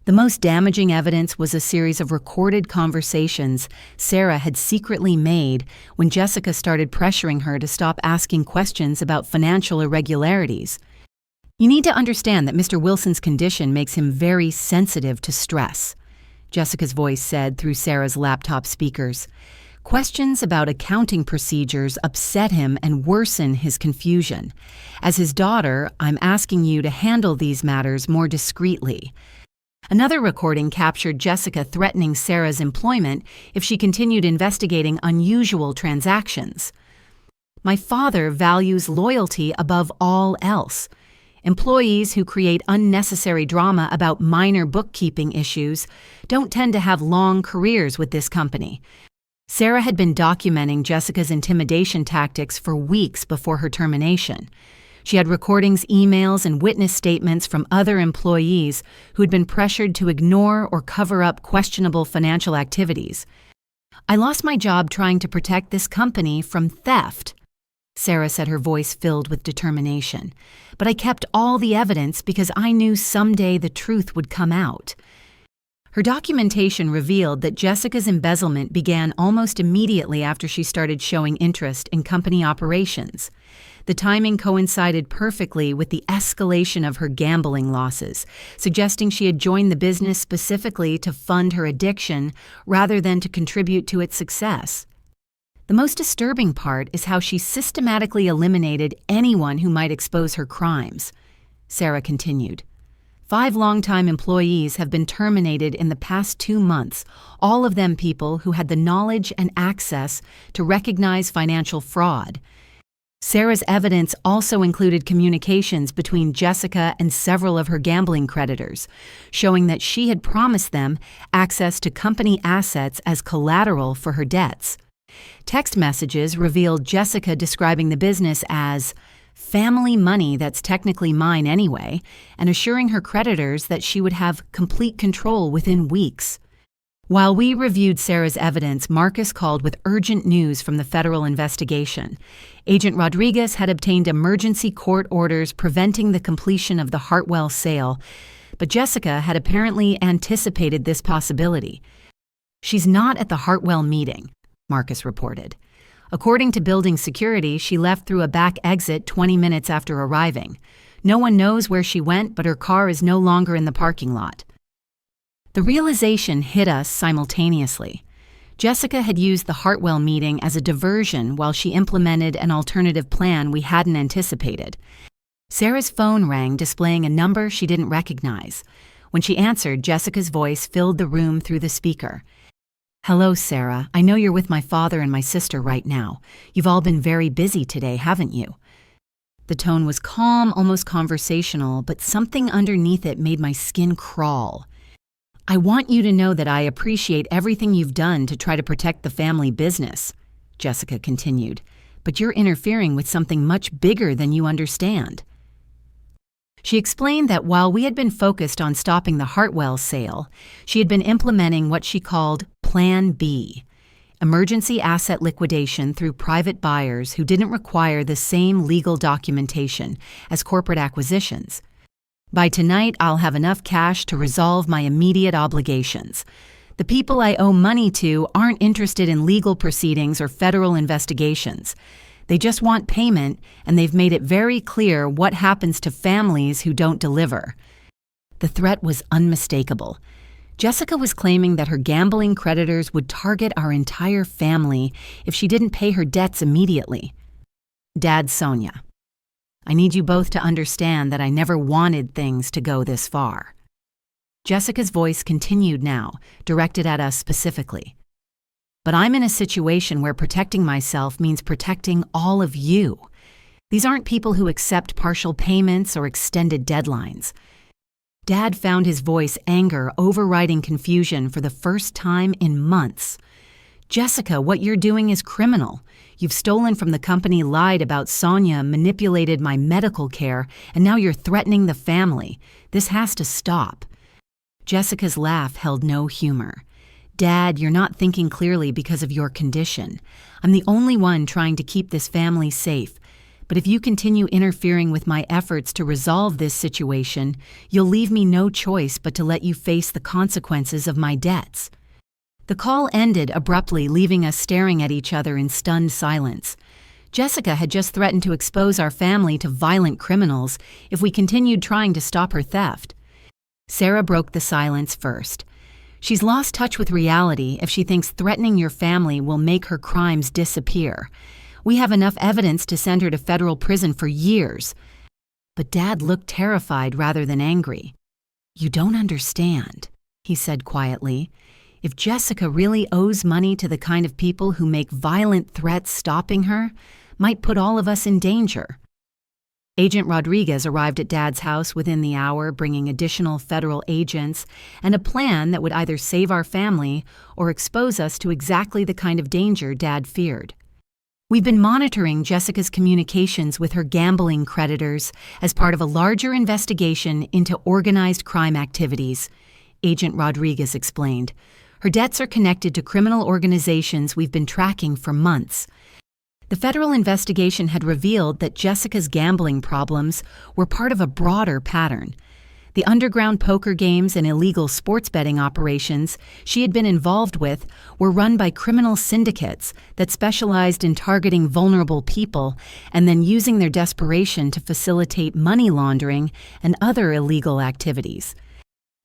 The most damaging evidence was a series of recorded conversations Sarah had secretly made when Jessica started pressuring her to stop asking questions about financial irregularities. "You need to understand that Mr. Wilson's condition makes him very sensitive to stress," Jessica's voice said through Sarah's laptop speakers. Questions about accounting procedures upset him and worsen his confusion. "As his daughter, I'm asking you to handle these matters more discreetly." Another recording captured Jessica threatening Sarah's employment if she continued investigating unusual transactions. "My father values loyalty above all else. Employees who create unnecessary drama about minor bookkeeping issues don't tend to have long careers with this company." Sarah had been documenting Jessica's intimidation tactics for weeks before her termination. She had recordings, emails, and witness statements from other employees who had been pressured to ignore or cover up questionable financial activities. "I lost my job trying to protect this company from theft," Sarah said, her voice filled with determination. "But I kept all the evidence because I knew someday the truth would come out." Her documentation revealed that Jessica's embezzlement began almost immediately after she started showing interest in company operations. The timing coincided perfectly with the escalation of her gambling losses, suggesting she had joined the business specifically to fund her addiction rather than to contribute to its success. "The most disturbing part is how she systematically eliminated anyone who might expose her crimes," Sarah continued. 5 longtime employees have been terminated in the past 2 months, all of them people who had the knowledge and access to recognize financial fraud. Sarah's evidence also included communications between Jessica and several of her gambling creditors, showing that she had promised them access to company assets as collateral for her debts. Text messages revealed Jessica describing the business as family money that's technically mine anyway, and assuring her creditors that she would have complete control within weeks. While we reviewed Sarah's evidence, Marcus called with urgent news from the federal investigation. Agent Rodriguez had obtained emergency court orders preventing the completion of the Hartwell sale, but Jessica had apparently anticipated this possibility. "She's not at the Hartwell meeting," Marcus reported. "According to building security, she left through a back exit 20 minutes after arriving. No one knows where she went, but her car is no longer in the parking lot." The realization hit us simultaneously. Jessica had used the Hartwell meeting as a diversion while she implemented an alternative plan we hadn't anticipated. Sarah's phone rang, displaying a number she didn't recognize. When she answered, Jessica's voice filled the room through the speaker. "Hello, Sarah. I know you're with my father and my sister right now. You've all been very busy today, haven't you?" The tone was calm, almost conversational, but something underneath it made my skin crawl. "I want you to know that I appreciate everything you've done to try to protect the family business," Jessica continued, "but you're interfering with something much bigger than you understand." She explained that while we had been focused on stopping the Hartwell sale, she had been implementing what she called Plan B, emergency asset liquidation through private buyers who didn't require the same legal documentation as corporate acquisitions. "By tonight, I'll have enough cash to resolve my immediate obligations. The people I owe money to aren't interested in legal proceedings or federal investigations. They just want payment, and they've made it very clear what happens to families who don't deliver." The threat was unmistakable. Jessica was claiming that her gambling creditors would target our entire family if she didn't pay her debts immediately. "Dad, Sonia, I need you both to understand that I never wanted things to go this far." Jessica's voice continued now, directed at us specifically. "But I'm in a situation where protecting myself means protecting all of you. These aren't people who accept partial payments or extended deadlines." Dad found his voice anger overriding confusion for the first time in months. "Jessica, what you're doing is criminal. You've stolen from the company, lied about Sonia, manipulated my medical care, and now you're threatening the family. This has to stop." Jessica's laugh held no humor. "Dad, you're not thinking clearly because of your condition. I'm the only one trying to keep this family safe. But if you continue interfering with my efforts to resolve this situation, you'll leave me no choice but to let you face the consequences of my debts." The call ended abruptly, leaving us staring at each other in stunned silence. Jessica had just threatened to expose our family to violent criminals if we continued trying to stop her theft. Sarah broke the silence first. "She's lost touch with reality if she thinks threatening your family will make her crimes disappear. We have enough evidence to send her to federal prison for years." But Dad looked terrified rather than angry. "You don't understand," he said quietly. "If Jessica really owes money to the kind of people who make violent threats, stopping her might put all of us in danger." Agent Rodriguez arrived at Dad's house within the hour, bringing additional federal agents and a plan that would either save our family or expose us to exactly the kind of danger Dad feared. "We've been monitoring Jessica's communications with her gambling creditors as part of a larger investigation into organized crime activities," Agent Rodriguez explained. "Her debts are connected to criminal organizations we've been tracking for months. The federal investigation had revealed that Jessica's gambling problems were part of a broader pattern. The underground poker games and illegal sports betting operations she had been involved with were run by criminal syndicates that specialized in targeting vulnerable people and then using their desperation to facilitate money laundering and other illegal activities.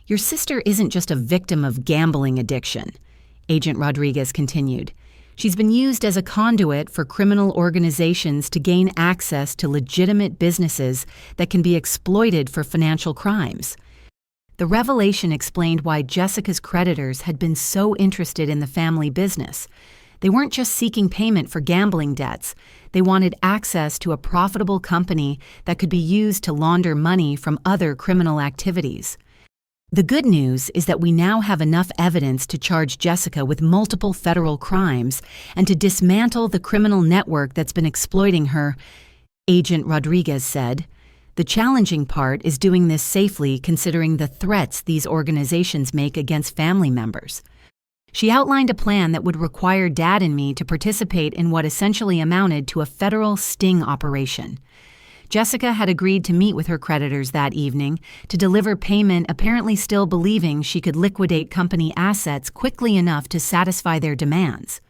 Your sister isn't just a victim of gambling addiction," Agent Rodriguez continued. "She's been used as a conduit for criminal organizations to gain access to legitimate businesses that can be exploited for financial crimes." The revelation explained why Jessica's creditors had been so interested in the family business. They weren't just seeking payment for gambling debts. They wanted access to a profitable company that could be used to launder money from other criminal activities. The good news is that we now have enough evidence to charge Jessica with multiple federal crimes and to dismantle the criminal network that's been exploiting her, Agent Rodriguez said. "The challenging part is doing this safely considering the threats these organizations make against family members." She outlined a plan that would require Dad and me to participate in what essentially amounted to a federal sting operation. Jessica had agreed to meet with her creditors that evening to deliver payment, apparently still believing she could liquidate company assets quickly enough to satisfy their demands.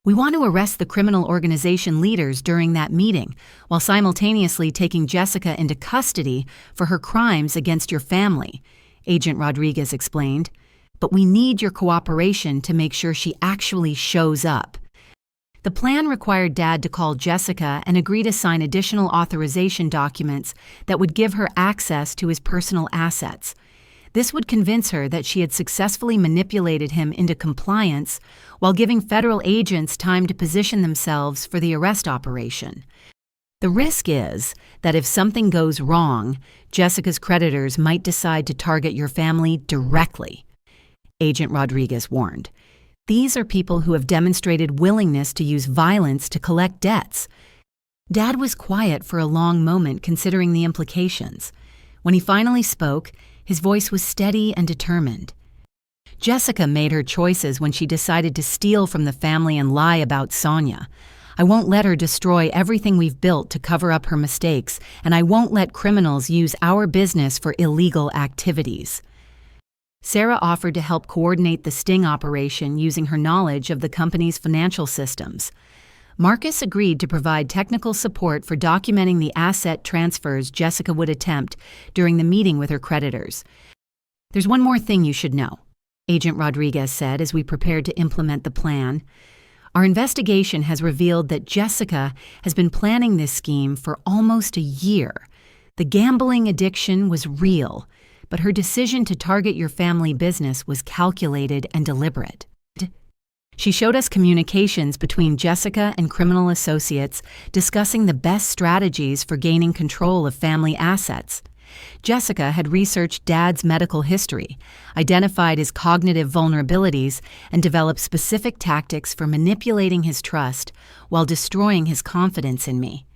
"We want to arrest the criminal organization leaders during that meeting, while simultaneously taking Jessica into custody for her crimes against your family," Agent Rodriguez explained. "But we need your cooperation to make sure she actually shows up." The plan required Dad to call Jessica and agree to sign additional authorization documents that would give her access to his personal assets. This would convince her that she had successfully manipulated him into compliance while giving federal agents time to position themselves for the arrest operation. The risk is that if something goes wrong, Jessica's creditors might decide to target your family directly, Agent Rodriguez warned. These are people who have demonstrated willingness to use violence to collect debts. Dad was quiet for a long moment, considering the implications. When he finally spoke, his voice was steady and determined. Jessica made her choices when she decided to steal from the family and lie about Sonia. I won't let her destroy everything we've built to cover up her mistakes, and I won't let criminals use our business for illegal activities. Sarah offered to help coordinate the sting operation using her knowledge of the company's financial systems. Marcus agreed to provide technical support for documenting the asset transfers Jessica would attempt during the meeting with her creditors. "There's one more thing you should know," Agent Rodriguez said as we prepared to implement the plan. "Our investigation has revealed that Jessica has been planning this scheme for almost a year. The gambling addiction was real, but her decision to target your family business was calculated and deliberate." She showed us communications between Jessica and criminal associates discussing the best strategies for gaining control of family assets. Jessica had researched Dad's medical history, identified his cognitive vulnerabilities, and developed specific tactics for manipulating his trust while destroying his confidence in me.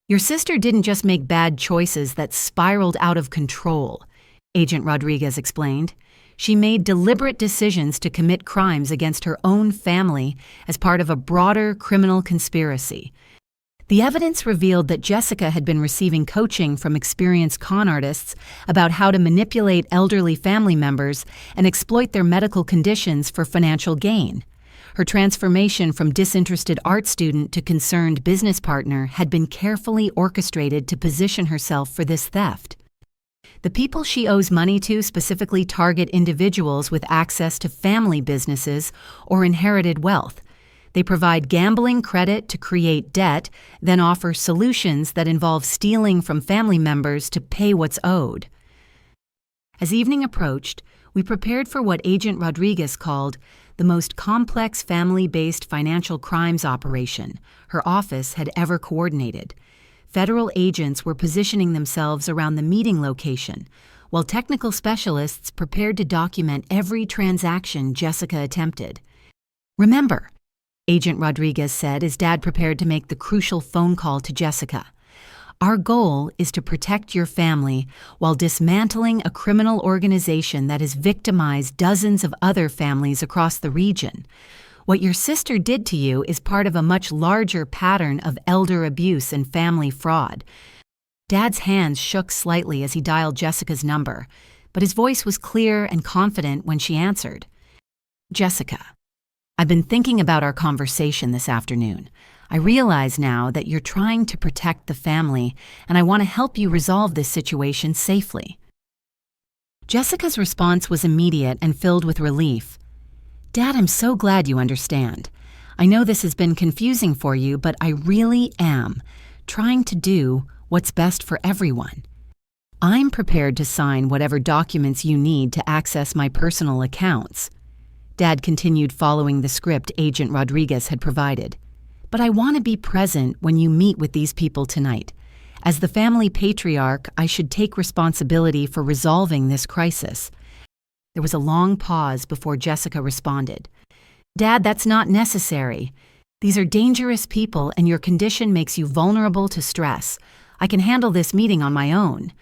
"Your sister didn't just make bad choices that spiraled out of control," Agent Rodriguez explained. "She made deliberate decisions to commit crimes against her own family as part of a broader criminal conspiracy." The evidence revealed that Jessica had been receiving coaching from experienced con artists about how to manipulate elderly family members and exploit their medical conditions for financial gain. Her transformation from disinterested art student to concerned business partner had been carefully orchestrated to position herself for this theft. The people she owes money to specifically target individuals with access to family businesses or inherited wealth. They provide gambling credit to create debt, then offer solutions that involve stealing from family members to pay what's owed. As evening approached, we prepared for what Agent Rodriguez called the most complex family-based financial crimes operation her office had ever coordinated. Federal agents were positioning themselves around the meeting location, while technical specialists prepared to document every transaction Jessica attempted. "Remember," Agent Rodriguez said as Dad prepared to make the crucial phone call to Jessica, "our goal is to protect your family while dismantling a criminal organization that has victimized dozens of other families across the region. What your sister did to you is part of a much larger pattern of elder abuse and family fraud." Dad's hands shook slightly as he dialed Jessica's number, but his voice was clear and confident when she answered. "Jessica, I've been thinking about our conversation this afternoon. I realize now that you're trying to protect the family, and I want to help you resolve this situation safely." Jessica's response was immediate and filled with relief. "Dad, I'm so glad you understand. I know this has been confusing for you, but I really am trying to do what's best for everyone. I'm prepared to sign whatever documents you need to access my personal accounts." Dad continued following the script Agent Rodriguez had provided. "But I want to be present when you meet with these people tonight. As the family patriarch, I should take responsibility for resolving this crisis." There was a long pause before Jessica responded. "Dad, that's not necessary. These are dangerous people and your condition makes you vulnerable to stress. I can handle this meeting on my own."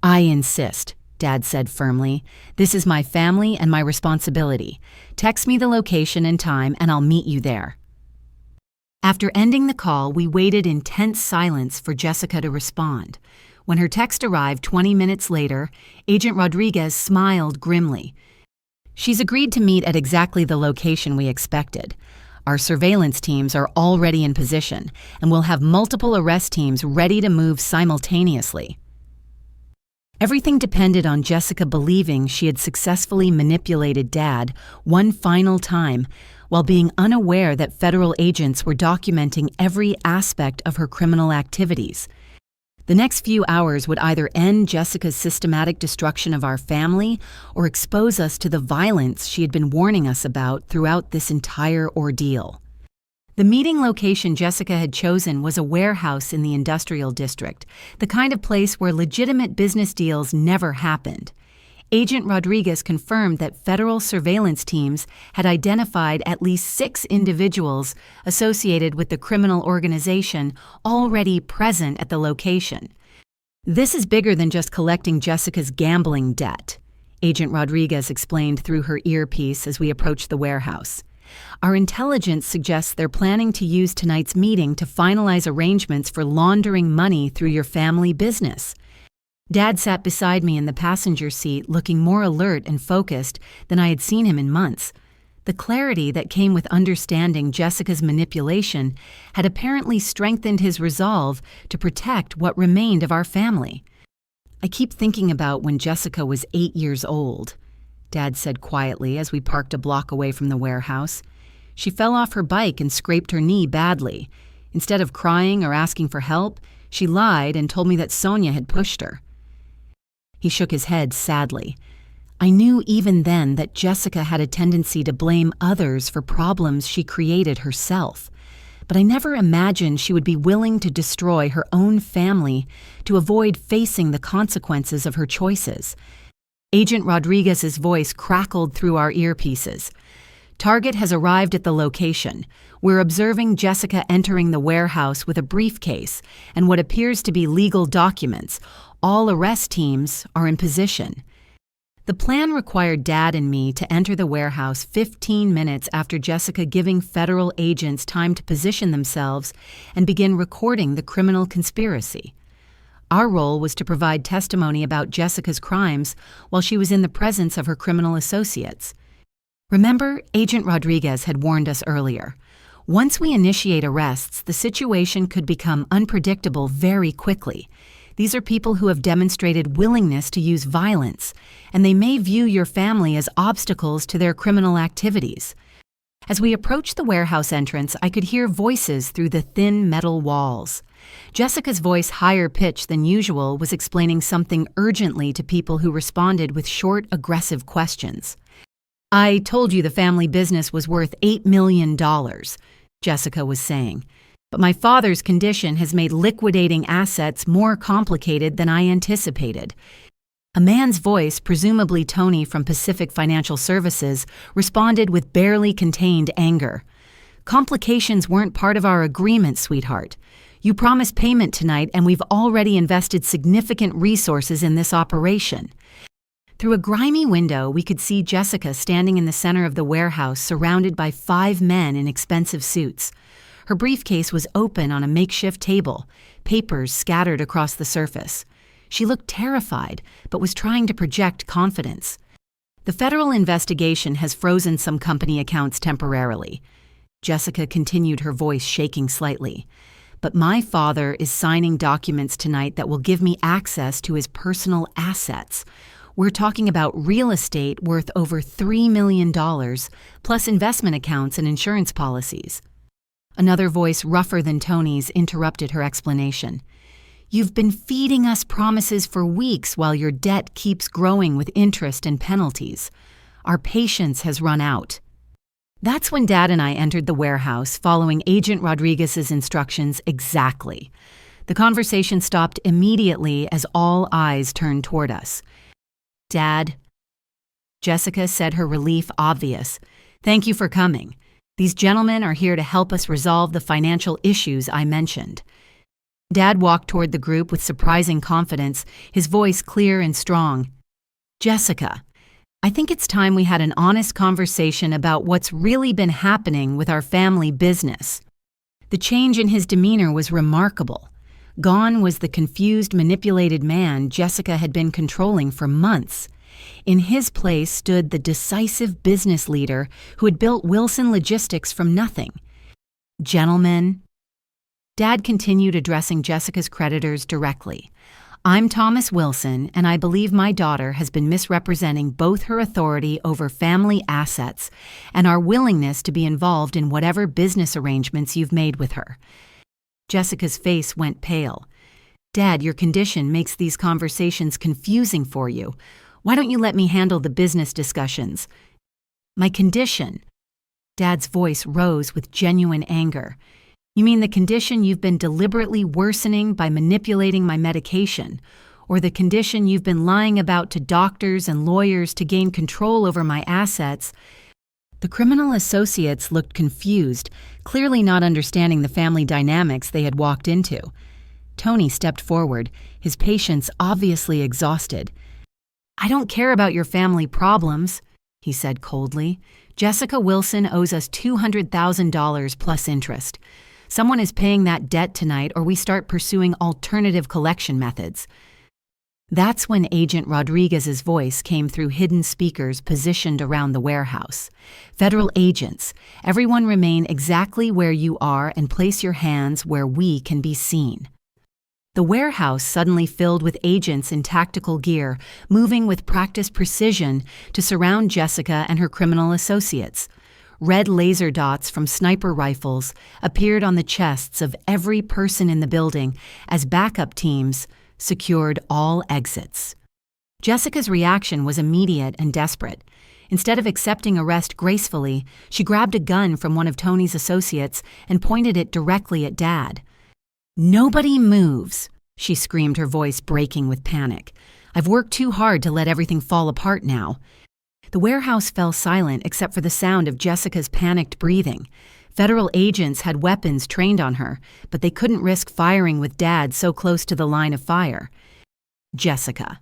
"I insist," Dad said firmly. "This is my family and my responsibility. Text me the location and time and I'll meet you there." After ending the call, we waited in tense silence for Jessica to respond. When her text arrived 20 minutes later, Agent Rodriguez smiled grimly. "She's agreed to meet at exactly the location we expected. Our surveillance teams are already in position, and we'll have multiple arrest teams ready to move simultaneously." Everything depended on Jessica believing she had successfully manipulated Dad one final time, while being unaware that federal agents were documenting every aspect of her criminal activities. The next few hours would either end Jessica's systematic destruction of our family or expose us to the violence she had been warning us about throughout this entire ordeal. The meeting location Jessica had chosen was a warehouse in the industrial district, the kind of place where legitimate business deals never happened. Agent Rodriguez confirmed that federal surveillance teams had identified at least 6 individuals associated with the criminal organization already present at the location. "This is bigger than just collecting Jessica's gambling debt," Agent Rodriguez explained through her earpiece as we approached the warehouse. "Our intelligence suggests they're planning to use tonight's meeting to finalize arrangements for laundering money through your family business." Dad sat beside me in the passenger seat, looking more alert and focused than I had seen him in months. The clarity that came with understanding Jessica's manipulation had apparently strengthened his resolve to protect what remained of our family. "I keep thinking about when Jessica was 8 years old," Dad said quietly as we parked a block away from the warehouse. "She fell off her bike and scraped her knee badly. Instead of crying or asking for help, she lied and told me that Sonia had pushed her." He shook his head sadly. I knew even then that Jessica had a tendency to blame others for problems she created herself, but I never imagined she would be willing to destroy her own family to avoid facing the consequences of her choices. Agent Rodriguez's voice crackled through our earpieces. "Target has arrived at the location. We're observing Jessica entering the warehouse with a briefcase and what appears to be legal documents. All arrest teams are in position." The plan required Dad and me to enter the warehouse 15 minutes after Jessica giving federal agents time to position themselves and begin recording the criminal conspiracy. Our role was to provide testimony about Jessica's crimes while she was in the presence of her criminal associates. Remember, Agent Rodriguez had warned us earlier. Once we initiate arrests, the situation could become unpredictable very quickly. These are people who have demonstrated willingness to use violence, and they may view your family as obstacles to their criminal activities. As we approached the warehouse entrance, I could hear voices through the thin metal walls. Jessica's voice, higher pitched than usual, was explaining something urgently to people who responded with short, aggressive questions. "I told you the family business was worth $8 million, Jessica was saying. "But my father's condition has made liquidating assets more complicated than I anticipated." A man's voice, presumably Tony from Pacific Financial Services, responded with barely contained anger. "Complications weren't part of our agreement, sweetheart. You promised payment tonight, and we've already invested significant resources in this operation." Through a grimy window, we could see Jessica standing in the center of the warehouse, surrounded by 5 men in expensive suits. Her briefcase was open on a makeshift table, papers scattered across the surface. She looked terrified, but was trying to project confidence. "The federal investigation has frozen some company accounts temporarily," Jessica continued, her voice shaking slightly. "But my father is signing documents tonight that will give me access to his personal assets. We're talking about real estate worth over $3 million, plus investment accounts and insurance policies." Another voice, rougher than Tony's, interrupted her explanation. "You've been feeding us promises for weeks while your debt keeps growing with interest and penalties. Our patience has run out." That's when Dad and I entered the warehouse, following Agent Rodriguez's instructions exactly. The conversation stopped immediately as all eyes turned toward us. "Dad," Jessica said, her relief obvious, "thank you for coming. These gentlemen are here to help us resolve the financial issues I mentioned." Dad walked toward the group with surprising confidence, his voice clear and strong. "Jessica, I think it's time we had an honest conversation about what's really been happening with our family business." The change in his demeanor was remarkable. Gone was the confused, manipulated man Jessica had been controlling for months. In his place stood the decisive business leader who had built Wilson Logistics from nothing. "Gentlemen," Dad continued, addressing Jessica's creditors directly, "I'm Thomas Wilson, and I believe my daughter has been misrepresenting both her authority over family assets and our willingness to be involved in whatever business arrangements you've made with her." Jessica's face went pale. "Dad, your condition makes these conversations confusing for you. Why don't you let me handle the business discussions?" "My condition," Dad's voice rose with genuine anger. You mean the condition you've been deliberately worsening by manipulating my medication, or the condition you've been lying about to doctors and lawyers to gain control over my assets? The criminal associates looked confused, clearly not understanding the family dynamics they had walked into. Tony stepped forward, his patience obviously exhausted. I don't care about your family problems, he said coldly. Jessica Wilson owes us $200,000 plus interest. Someone is paying that debt tonight, or we start pursuing alternative collection methods. That's when Agent Rodriguez's voice came through hidden speakers positioned around the warehouse. Federal agents, everyone remain exactly where you are and place your hands where we can be seen. The warehouse suddenly filled with agents in tactical gear, moving with practiced precision to surround Jessica and her criminal associates. Red laser dots from sniper rifles appeared on the chests of every person in the building as backup teams secured all exits. Jessica's reaction was immediate and desperate. Instead of accepting arrest gracefully, she grabbed a gun from one of Tony's associates and pointed it directly at Dad. "Nobody moves," she screamed, her voice breaking with panic. "I've worked too hard to let everything fall apart now." The warehouse fell silent except for the sound of Jessica's panicked breathing. Federal agents had weapons trained on her, but they couldn't risk firing with Dad so close to the line of fire. Jessica.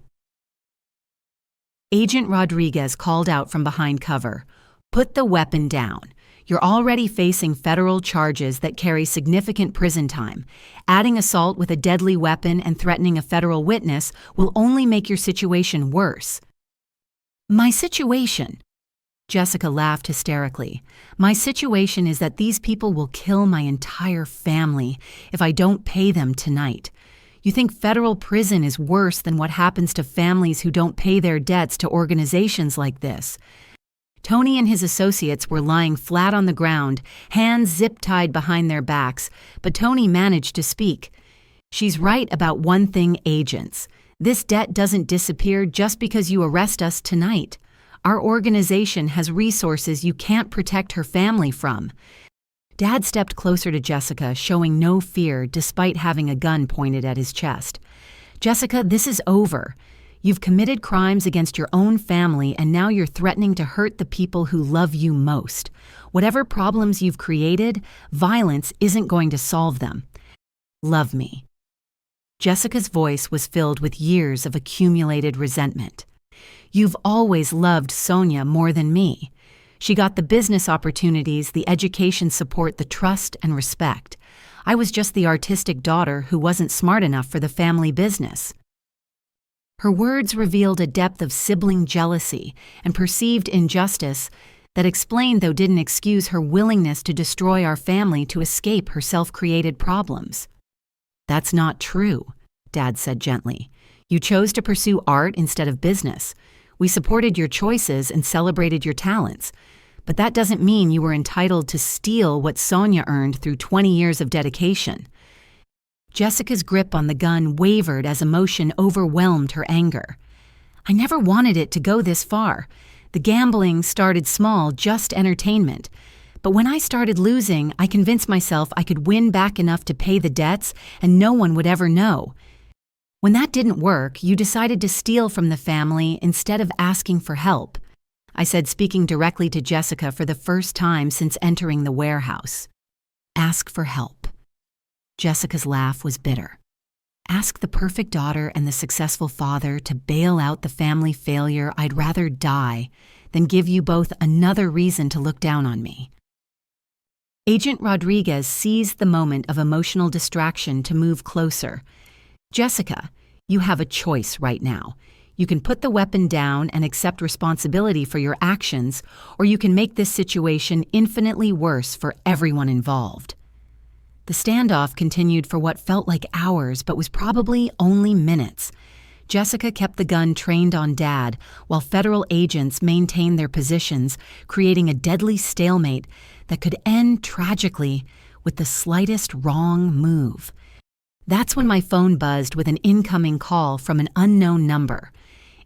Agent Rodriguez called out from behind cover. "Put the weapon down. You're already facing federal charges that carry significant prison time. Adding assault with a deadly weapon and threatening a federal witness will only make your situation worse." "My situation?" Jessica laughed hysterically. "My situation is that these people will kill my entire family if I don't pay them tonight. You think federal prison is worse than what happens to families who don't pay their debts to organizations like this?" Tony and his associates were lying flat on the ground, hands zip-tied behind their backs, but Tony managed to speak. "She's right about one thing, agents. This debt doesn't disappear just because you arrest us tonight. Our organization has resources you can't protect her family from." Dad stepped closer to Jessica, showing no fear despite having a gun pointed at his chest. "Jessica, this is over. You've committed crimes against your own family, and now you're threatening to hurt the people who love you most. Whatever problems you've created, violence isn't going to solve them. Love me." Jessica's voice was filled with years of accumulated resentment. "You've always loved Sonia more than me. She got the business opportunities, the education support, the trust and respect. I was just the artistic daughter who wasn't smart enough for the family business." Her words revealed a depth of sibling jealousy and perceived injustice that explained, though didn't excuse, her willingness to destroy our family to escape her self-created problems. "That's not true," Dad said gently. "You chose to pursue art instead of business. We supported your choices and celebrated your talents. But that doesn't mean you were entitled to steal what Sonia earned through 20 years of dedication." Jessica's grip on the gun wavered as emotion overwhelmed her anger. "I never wanted it to go this far. The gambling started small, just entertainment. But when I started losing, I convinced myself I could win back enough to pay the debts and no one would ever know. When that didn't work, you decided to steal from the family instead of asking for help," I said, speaking directly to Jessica for the first time since entering the warehouse. "Ask for help." Jessica's laugh was bitter. "Ask the perfect daughter and the successful father to bail out the family failure. I'd rather die than give you both another reason to look down on me." Agent Rodriguez seized the moment of emotional distraction to move closer. "Jessica, you have a choice right now. You can put the weapon down and accept responsibility for your actions, or you can make this situation infinitely worse for everyone involved." The standoff continued for what felt like hours, but was probably only minutes. Jessica kept the gun trained on Dad, while federal agents maintained their positions, creating a deadly stalemate that could end tragically with the slightest wrong move. That's when my phone buzzed with an incoming call from an unknown number.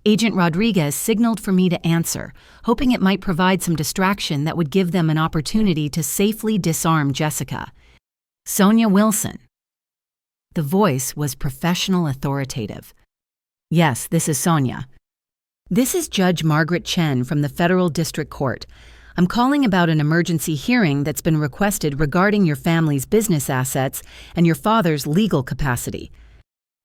Agent Rodriguez signaled for me to answer, hoping it might provide some distraction that would give them an opportunity to safely disarm Jessica. Sonia Wilson. The voice was professional authoritative. Yes, this is Sonia. This is Judge Margaret Chen from the Federal District Court. I'm calling about an emergency hearing that's been requested regarding your family's business assets and your father's legal capacity.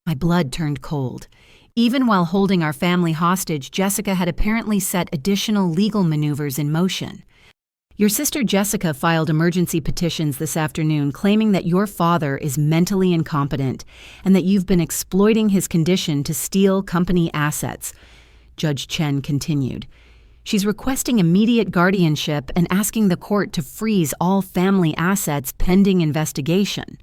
My blood turned cold. Even while holding our family hostage, Jessica had apparently set additional legal maneuvers in motion. Your sister Jessica filed emergency petitions this afternoon claiming that your father is mentally incompetent and that you've been exploiting his condition to steal company assets. Judge Chen continued. She's requesting immediate guardianship and asking the court to freeze all family assets pending investigation.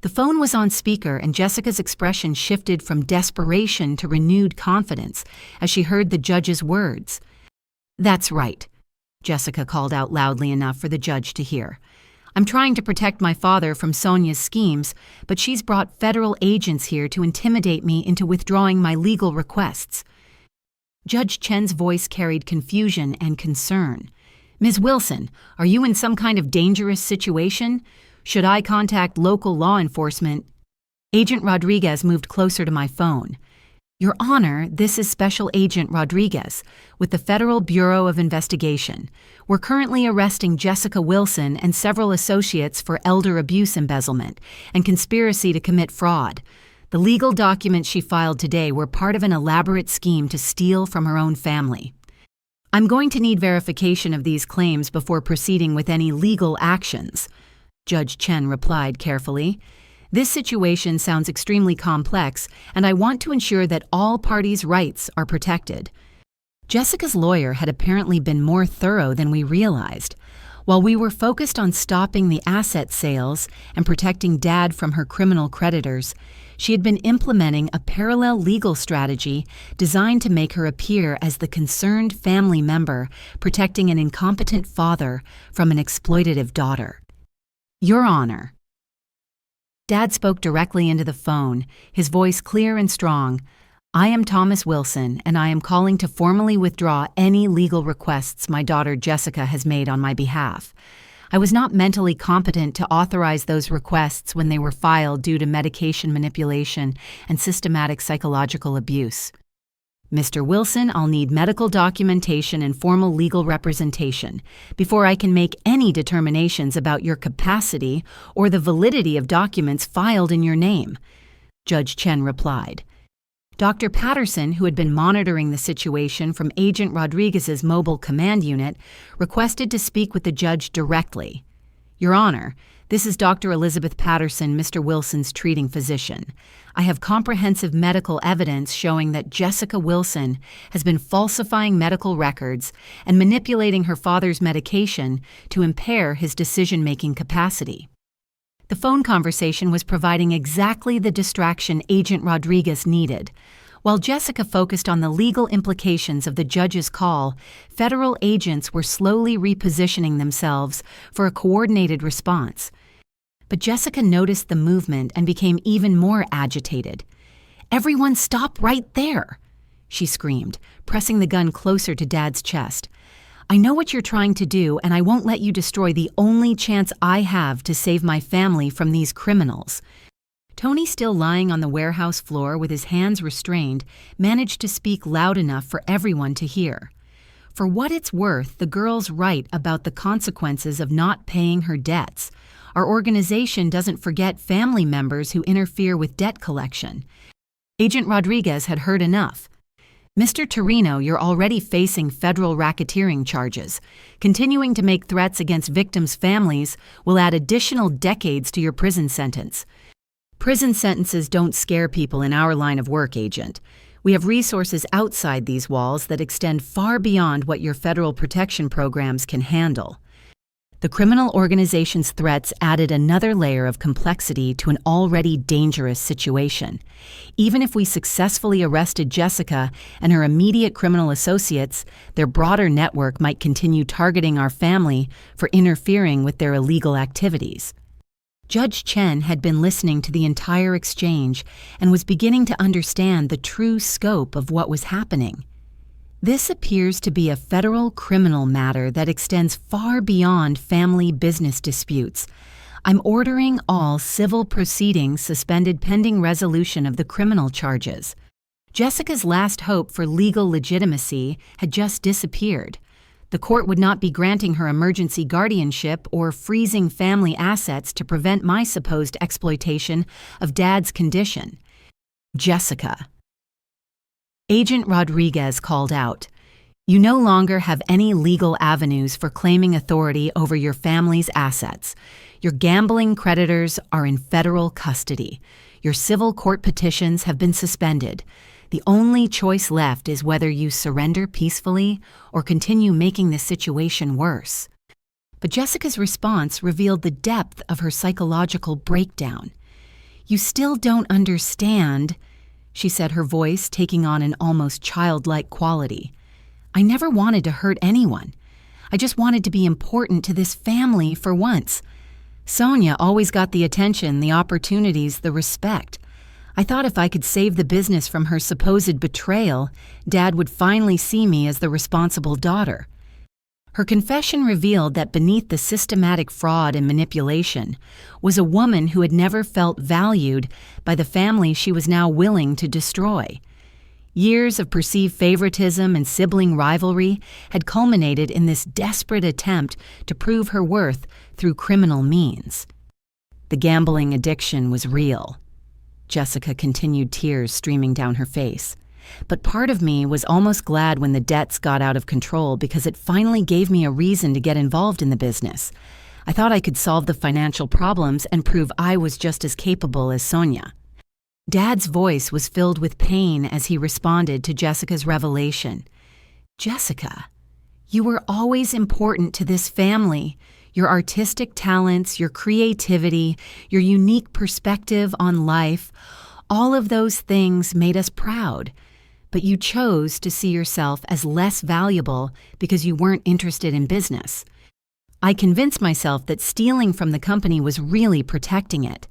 The phone was on speaker and Jessica's expression shifted from desperation to renewed confidence as she heard the judge's words. That's right, Jessica called out loudly enough for the judge to hear. I'm trying to protect my father from Sonia's schemes, but she's brought federal agents here to intimidate me into withdrawing my legal requests. Judge Chen's voice carried confusion and concern. Ms. Wilson, are you in some kind of dangerous situation? Should I contact local law enforcement? Agent Rodriguez moved closer to my phone. Your Honor, this is Special Agent Rodriguez with the Federal Bureau of Investigation. We're currently arresting Jessica Wilson and several associates for elder abuse embezzlement and conspiracy to commit fraud. The legal documents she filed today were part of an elaborate scheme to steal from her own family. I'm going to need verification of these claims before proceeding with any legal actions, Judge Chen replied carefully. This situation sounds extremely complex, and I want to ensure that all parties' rights are protected. Jessica's lawyer had apparently been more thorough than we realized. While we were focused on stopping the asset sales and protecting Dad from her criminal creditors, she had been implementing a parallel legal strategy designed to make her appear as the concerned family member protecting an incompetent father from an exploitative daughter. Your Honor. Dad spoke directly into the phone, his voice clear and strong. I am Thomas Wilson, and I am calling to formally withdraw any legal requests my daughter Jessica has made on my behalf. I was not mentally competent to authorize those requests when they were filed due to medication manipulation and systematic psychological abuse. Mr. Wilson, I'll need medical documentation and formal legal representation before I can make any determinations about your capacity or the validity of documents filed in your name, Judge Chen replied. Dr. Patterson, who had been monitoring the situation from Agent Rodriguez's mobile command unit, requested to speak with the judge directly. Your Honor, this is Dr. Elizabeth Patterson, Mr. Wilson's treating physician. I have comprehensive medical evidence showing that Jessica Wilson has been falsifying medical records and manipulating her father's medication to impair his decision-making capacity. The phone conversation was providing exactly the distraction Agent Rodriguez needed. While Jessica focused on the legal implications of the judge's call, federal agents were slowly repositioning themselves for a coordinated response. But Jessica noticed the movement and became even more agitated. "Everyone stop right there!" she screamed, pressing the gun closer to Dad's chest. "I know what you're trying to do, and I won't let you destroy the only chance I have to save my family from these criminals." Tony, still lying on the warehouse floor with his hands restrained, managed to speak loud enough for everyone to hear. For what it's worth, the girl's right about the consequences of not paying her debts. Our organization doesn't forget family members who interfere with debt collection. Agent Rodriguez had heard enough. Mr. Torino, you're already facing federal racketeering charges. Continuing to make threats against victims' families will add additional decades to your prison sentence. Prison sentences don't scare people in our line of work, Agent. We have resources outside these walls that extend far beyond what your federal protection programs can handle. The criminal organization's threats added another layer of complexity to an already dangerous situation. Even if we successfully arrested Jessica and her immediate criminal associates, their broader network might continue targeting our family for interfering with their illegal activities. Judge Chen had been listening to the entire exchange and was beginning to understand the true scope of what was happening. This appears to be a federal criminal matter that extends far beyond family business disputes. I'm ordering all civil proceedings suspended pending resolution of the criminal charges. Jessica's last hope for legal legitimacy had just disappeared. The court would not be granting her emergency guardianship or freezing family assets to prevent my supposed exploitation of Dad's condition. Jessica. Agent Rodriguez called out, "You no longer have any legal avenues for claiming authority over your family's assets. Your gambling creditors are in federal custody. Your civil court petitions have been suspended. The only choice left is whether you surrender peacefully or continue making the situation worse." But Jessica's response revealed the depth of her psychological breakdown. "You still don't understand," she said, her voice taking on an almost childlike quality. "I never wanted to hurt anyone. I just wanted to be important to this family for once. Sonia always got the attention, the opportunities, the respect. I thought if I could save the business from her supposed betrayal, Dad would finally see me as the responsible daughter." Her confession revealed that beneath the systematic fraud and manipulation was a woman who had never felt valued by the family she was now willing to destroy. Years of perceived favoritism and sibling rivalry had culminated in this desperate attempt to prove her worth through criminal means. The gambling addiction was real. Jessica continued, tears streaming down her face. But part of me was almost glad when the debts got out of control because it finally gave me a reason to get involved in the business. I thought I could solve the financial problems and prove I was just as capable as Sonia. Dad's voice was filled with pain as he responded to Jessica's revelation. "Jessica, you were always important to this family. Your artistic talents, your creativity, your unique perspective on life, all of those things made us proud. But you chose to see yourself as less valuable because you weren't interested in business. I convinced myself that stealing from the company was really protecting it."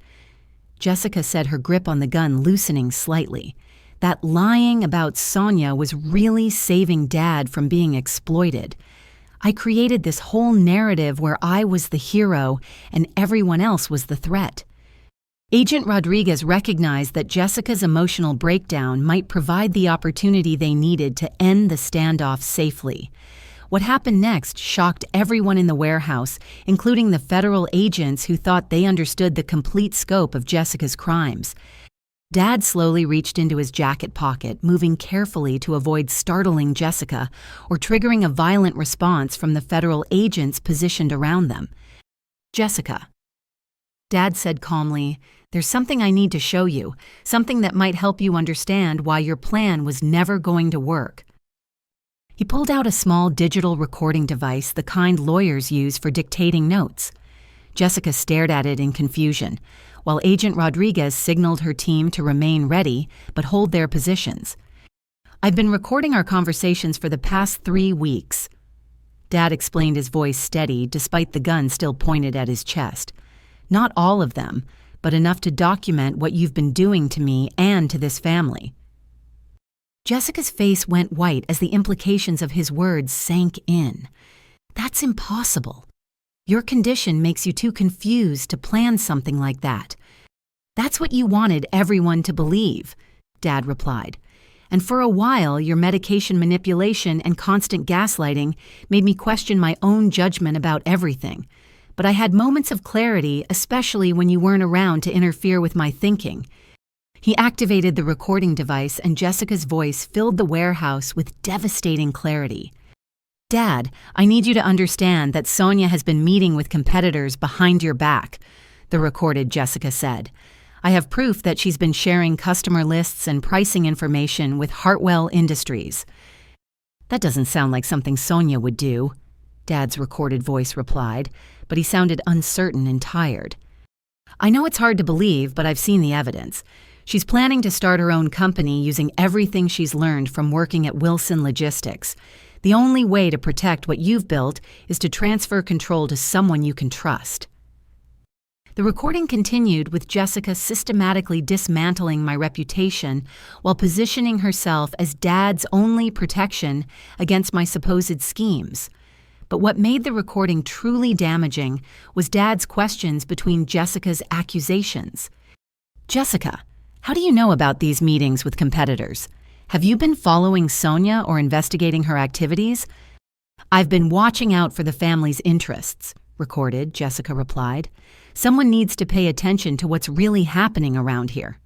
Jessica said, her grip on the gun loosening slightly. That lying about Sonia was really saving Dad from being exploited. I created this whole narrative where I was the hero and everyone else was the threat. Agent Rodriguez recognized that Jessica's emotional breakdown might provide the opportunity they needed to end the standoff safely. What happened next shocked everyone in the warehouse, including the federal agents who thought they understood the complete scope of Jessica's crimes. Dad slowly reached into his jacket pocket, moving carefully to avoid startling Jessica or triggering a violent response from the federal agents positioned around them. "Jessica," Dad said calmly, "there's something I need to show you, something that might help you understand why your plan was never going to work." He pulled out a small digital recording device, the kind lawyers use for dictating notes. Jessica stared at it in confusion, while Agent Rodriguez signaled her team to remain ready but hold their positions. "I've been recording our conversations for the past 3 weeks." Dad explained, his voice steady despite the gun still pointed at his chest. "Not all of them, but enough to document what you've been doing to me and to this family." Jessica's face went white as the implications of his words sank in. "That's impossible. Your condition makes you too confused to plan something like that." "That's what you wanted everyone to believe," Dad replied. "And for a while, your medication manipulation and constant gaslighting made me question my own judgment about everything. But I had moments of clarity, especially when you weren't around to interfere with my thinking." He activated the recording device and Jessica's voice filled the warehouse with devastating clarity. "Dad, I need you to understand that Sonia has been meeting with competitors behind your back," the recorded Jessica said. "I have proof that she's been sharing customer lists and pricing information with Hartwell Industries." "That doesn't sound like something Sonia would do," Dad's recorded voice replied, but he sounded uncertain and tired. "I know it's hard to believe, but I've seen the evidence. She's planning to start her own company using everything she's learned from working at Wilson Logistics. The only way to protect what you've built is to transfer control to someone you can trust." The recording continued with Jessica systematically dismantling my reputation while positioning herself as Dad's only protection against my supposed schemes. But what made the recording truly damaging was Dad's questions between Jessica's accusations. "Jessica, how do you know about these meetings with competitors? Have you been following Sonia or investigating her activities?" "I've been watching out for the family's interests," recorded, Jessica replied. "Someone needs to pay attention to what's really happening around here."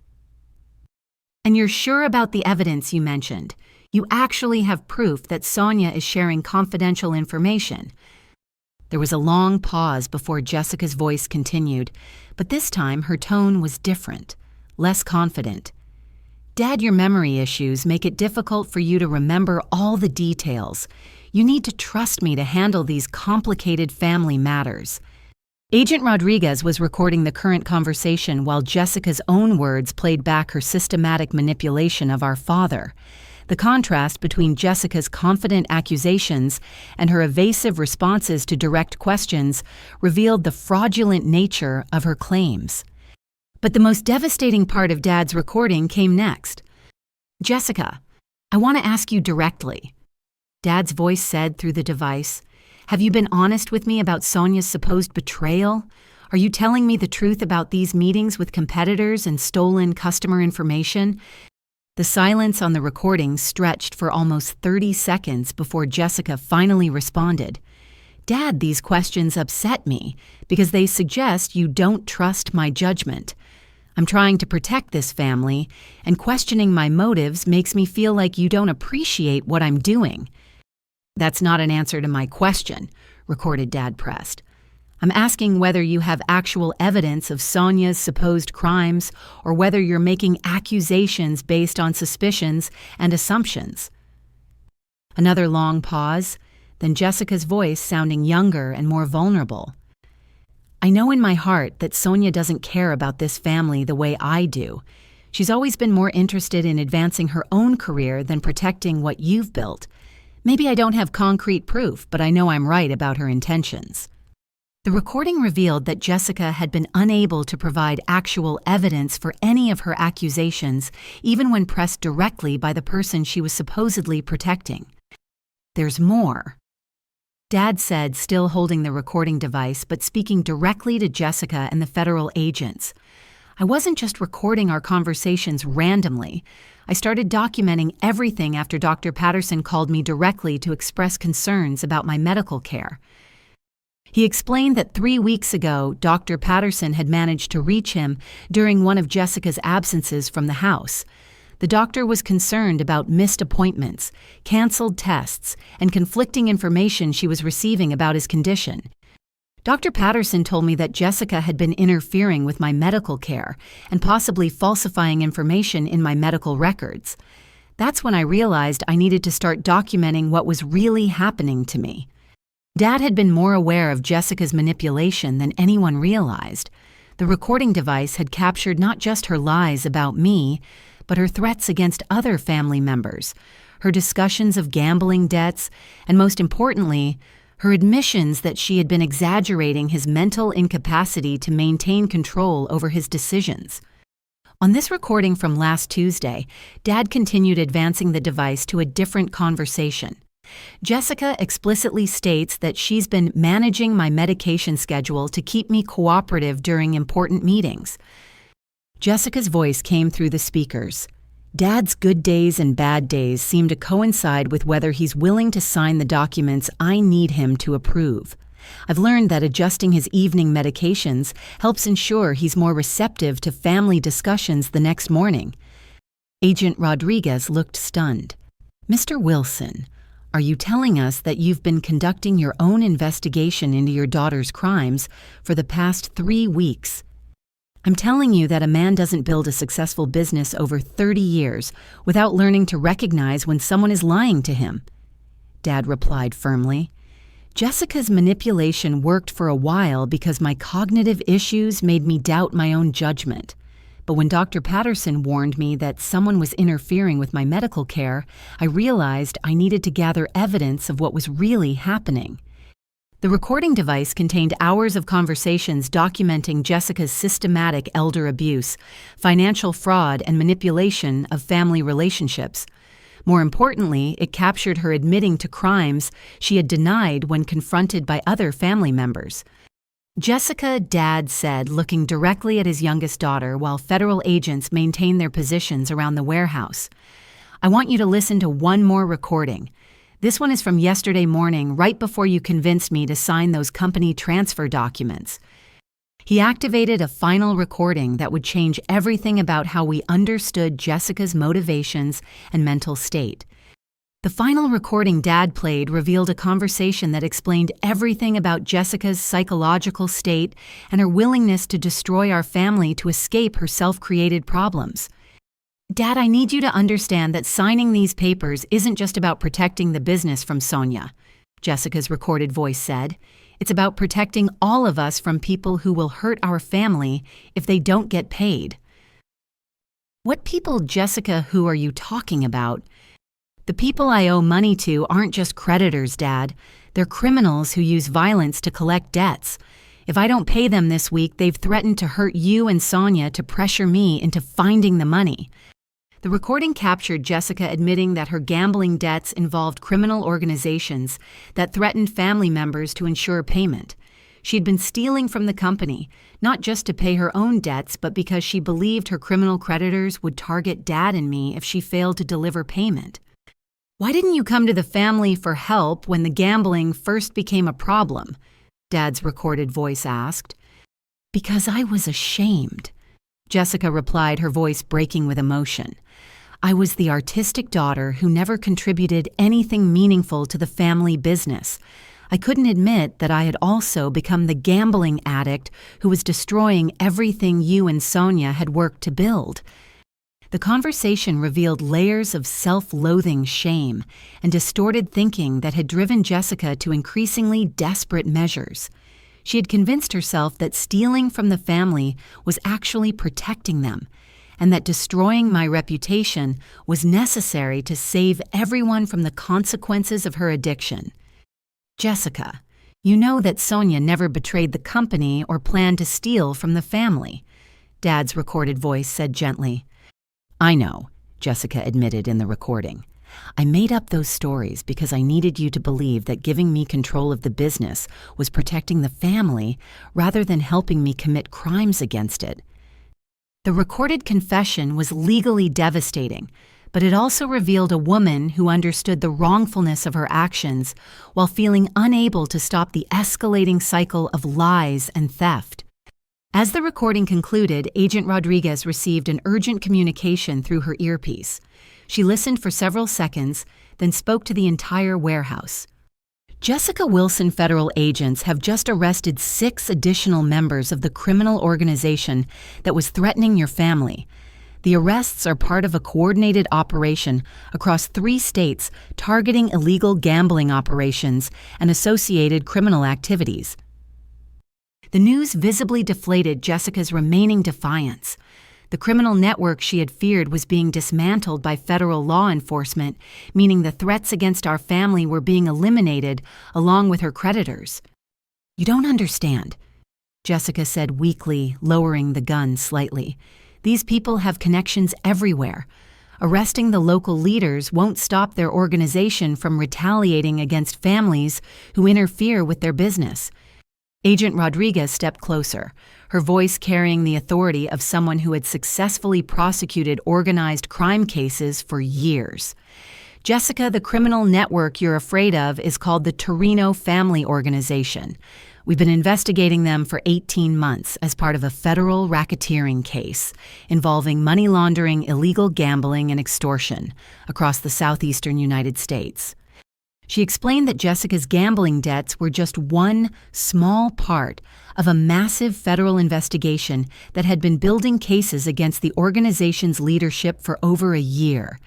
"And you're sure about the evidence you mentioned? You actually have proof that Sonia is sharing confidential information?" There was a long pause before Jessica's voice continued, but this time her tone was different, less confident. "Dad, your memory issues make it difficult for you to remember all the details. You need to trust me to handle these complicated family matters." Agent Rodriguez was recording the current conversation while Jessica's own words played back her systematic manipulation of our father. The contrast between Jessica's confident accusations and her evasive responses to direct questions revealed the fraudulent nature of her claims. But the most devastating part of Dad's recording came next. "Jessica, I want to ask you directly," Dad's voice said through the device. "Have you been honest with me about Sonia's supposed betrayal? Are you telling me the truth about these meetings with competitors and stolen customer information?" The silence on the recording stretched for almost 30 seconds before Jessica finally responded. "Dad, these questions upset me because they suggest you don't trust my judgment. I'm trying to protect this family, and questioning my motives makes me feel like you don't appreciate what I'm doing." "That's not an answer to my question," recorded Dad pressed. "I'm asking whether you have actual evidence of Sonia's supposed crimes or whether you're making accusations based on suspicions and assumptions." Another long pause, then Jessica's voice sounding younger and more vulnerable. "I know in my heart that Sonia doesn't care about this family the way I do. She's always been more interested in advancing her own career than protecting what you've built. Maybe I don't have concrete proof, but I know I'm right about her intentions." The recording revealed that Jessica had been unable to provide actual evidence for any of her accusations, even when pressed directly by the person she was supposedly protecting. "There's more," Dad said, still holding the recording device but speaking directly to Jessica and the federal agents. "I wasn't just recording our conversations randomly. I started documenting everything after Dr. Patterson called me directly to express concerns about my medical care." He explained that 3 weeks ago, Dr. Patterson had managed to reach him during one of Jessica's absences from the house. The doctor was concerned about missed appointments, canceled tests, and conflicting information she was receiving about his condition. "Dr. Patterson told me that Jessica had been interfering with my medical care and possibly falsifying information in my medical records. That's when I realized I needed to start documenting what was really happening to me." Dad had been more aware of Jessica's manipulation than anyone realized. The recording device had captured not just her lies about me, but her threats against other family members, her discussions of gambling debts, and most importantly, her admissions that she had been exaggerating his mental incapacity to maintain control over his decisions. On this recording from last Tuesday, Dad continued advancing the device to a different conversation. Jessica explicitly states that she's been managing my medication schedule to keep me cooperative during important meetings. Jessica's voice came through the speakers. "Dad's good days and bad days seem to coincide with whether he's willing to sign the documents I need him to approve. I've learned that adjusting his evening medications helps ensure he's more receptive to family discussions the next morning." Agent Rodriguez looked stunned. "Mr. Wilson, are you telling us that you've been conducting your own investigation into your daughter's crimes for the past 3 weeks? I'm telling you that a man doesn't build a successful business over 30 years without learning to recognize when someone is lying to him," Dad replied firmly. "Jessica's manipulation worked for a while because my cognitive issues made me doubt my own judgment. But when Dr. Patterson warned me that someone was interfering with my medical care, I realized I needed to gather evidence of what was really happening. The recording device contained hours of conversations documenting Jessica's systematic elder abuse, financial fraud, and manipulation of family relationships. More importantly, it captured her admitting to crimes she had denied when confronted by other family members. Jessica, Dad said, looking directly at his youngest daughter while federal agents maintained their positions around the warehouse. "I want you to listen to one more recording. This one is from yesterday morning, right before you convinced me to sign those company transfer documents." He activated a final recording that would change everything about how we understood Jessica's motivations and mental state. The final recording Dad played revealed a conversation that explained everything about Jessica's psychological state and her willingness to destroy our family to escape her self-created problems. "Dad, I need you to understand that signing these papers isn't just about protecting the business from Sonia," Jessica's recorded voice said. "It's about protecting all of us from people who will hurt our family if they don't get paid." "What people, Jessica, who are you talking about?" "The people I owe money to aren't just creditors, Dad. They're criminals who use violence to collect debts. If I don't pay them this week, they've threatened to hurt you and Sonia to pressure me into finding the money." The recording captured Jessica admitting that her gambling debts involved criminal organizations that threatened family members to ensure payment. She'd been stealing from the company, not just to pay her own debts, but because she believed her criminal creditors would target Dad and me if she failed to deliver payment. "Why didn't you come to the family for help when the gambling first became a problem?" Dad's recorded voice asked. "Because I was ashamed," Jessica replied, her voice breaking with emotion. "I was the artistic daughter who never contributed anything meaningful to the family business. I couldn't admit that I had also become the gambling addict who was destroying everything you and Sonia had worked to build." The conversation revealed layers of self-loathing shame and distorted thinking that had driven Jessica to increasingly desperate measures. She had convinced herself that stealing from the family was actually protecting them, and that destroying my reputation was necessary to save everyone from the consequences of her addiction. "Jessica, you know that Sonia never betrayed the company or planned to steal from the family," Dad's recorded voice said gently. "I know," Jessica admitted in the recording. "I made up those stories because I needed you to believe that giving me control of the business was protecting the family rather than helping me commit crimes against it." The recorded confession was legally devastating, but it also revealed a woman who understood the wrongfulness of her actions while feeling unable to stop the escalating cycle of lies and theft. As the recording concluded, Agent Rodriguez received an urgent communication through her earpiece. She listened for several seconds, then spoke to the entire warehouse. "Jessica Wilson federal agents have just arrested 6 additional members of the criminal organization that was threatening your family. The arrests are part of a coordinated operation across 3 states targeting illegal gambling operations and associated criminal activities." The news visibly deflated Jessica's remaining defiance. The criminal network she had feared was being dismantled by federal law enforcement, meaning the threats against our family were being eliminated along with her creditors. "You don't understand," Jessica said weakly, lowering the gun slightly. "These people have connections everywhere. Arresting the local leaders won't stop their organization from retaliating against families who interfere with their business." Agent Rodriguez stepped closer, her voice carrying the authority of someone who had successfully prosecuted organized crime cases for years. "Jessica, the criminal network you're afraid of is called the Torino Family Organization. We've been investigating them for 18 months as part of a federal racketeering case involving money laundering, illegal gambling, and extortion across the southeastern United States." She explained that Jessica's gambling debts were just one small part of a massive federal investigation that had been building cases against the organization's leadership for over a year.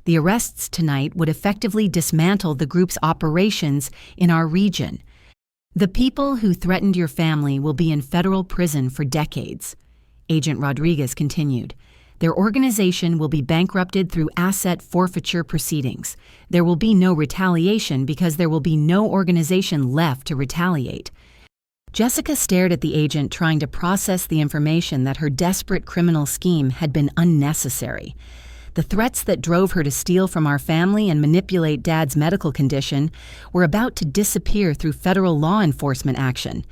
The arrests tonight would effectively dismantle the group's operations in our region. "The people who threatened your family will be in federal prison for decades," Agent Rodriguez continued. Their organization will be bankrupted through asset forfeiture proceedings. There will be no retaliation because there will be no organization left to retaliate. Jessica stared at the agent, trying to process the information that her desperate criminal scheme had been unnecessary. The threats that drove her to steal from our family and manipulate Dad's medical condition were about to disappear through federal law enforcement action.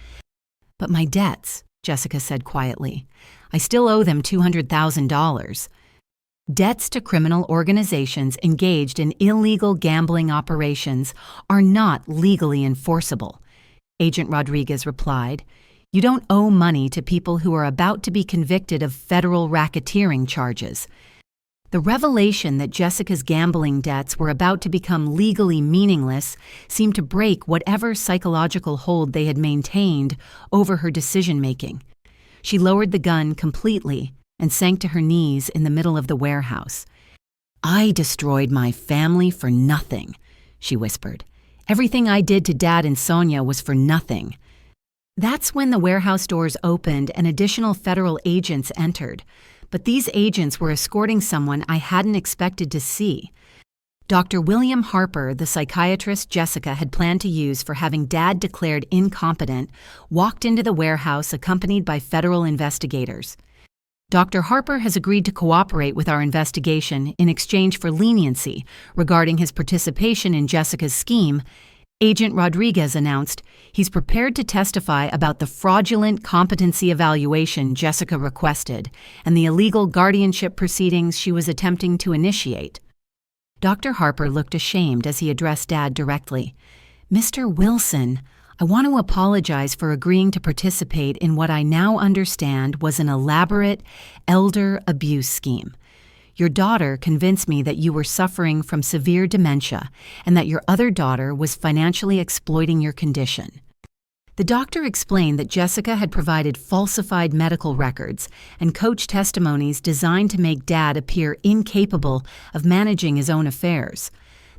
"But my debts," Jessica said quietly. "I still owe them $200,000. Debts to criminal organizations engaged in illegal gambling operations are not legally enforceable," Agent Rodriguez replied. "You don't owe money to people who are about to be convicted of federal racketeering charges." The revelation that Jessica's gambling debts were about to become legally meaningless seemed to break whatever psychological hold they had maintained over her decision-making. She lowered the gun completely and sank to her knees in the middle of the warehouse. "I destroyed my family for nothing," she whispered. "Everything I did to Dad and Sonia was for nothing." That's when the warehouse doors opened and additional federal agents entered. But these agents were escorting someone I hadn't expected to see. Dr. William Harper, the psychiatrist Jessica had planned to use for having Dad declared incompetent, walked into the warehouse accompanied by federal investigators. "Dr. Harper has agreed to cooperate with our investigation in exchange for leniency regarding his participation in Jessica's scheme," Agent Rodriguez announced. "He's prepared to testify about the fraudulent competency evaluation Jessica requested and the illegal guardianship proceedings she was attempting to initiate." Dr. Harper looked ashamed as he addressed Dad directly. "Mr. Wilson, I want to apologize for agreeing to participate in what I now understand was an elaborate elder abuse scheme. Your daughter convinced me that you were suffering from severe dementia and that your other daughter was financially exploiting your condition." The doctor explained that Jessica had provided falsified medical records and coach testimonies designed to make Dad appear incapable of managing his own affairs.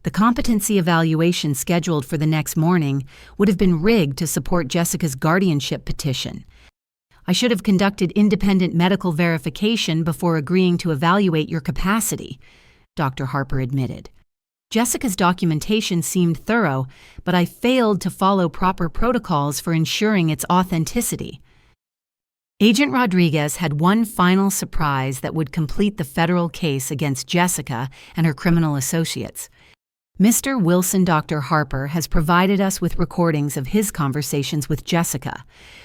The competency evaluation scheduled for the next morning would have been rigged to support Jessica's guardianship petition. "I should have conducted independent medical verification before agreeing to evaluate your capacity," Dr. Harper admitted. "Jessica's documentation seemed thorough, but I failed to follow proper protocols for ensuring its authenticity." Agent Rodriguez had one final surprise that would complete the federal case against Jessica and her criminal associates. Mr. Wilson Dr. Harper has provided us with recordings of his conversations with Jessica,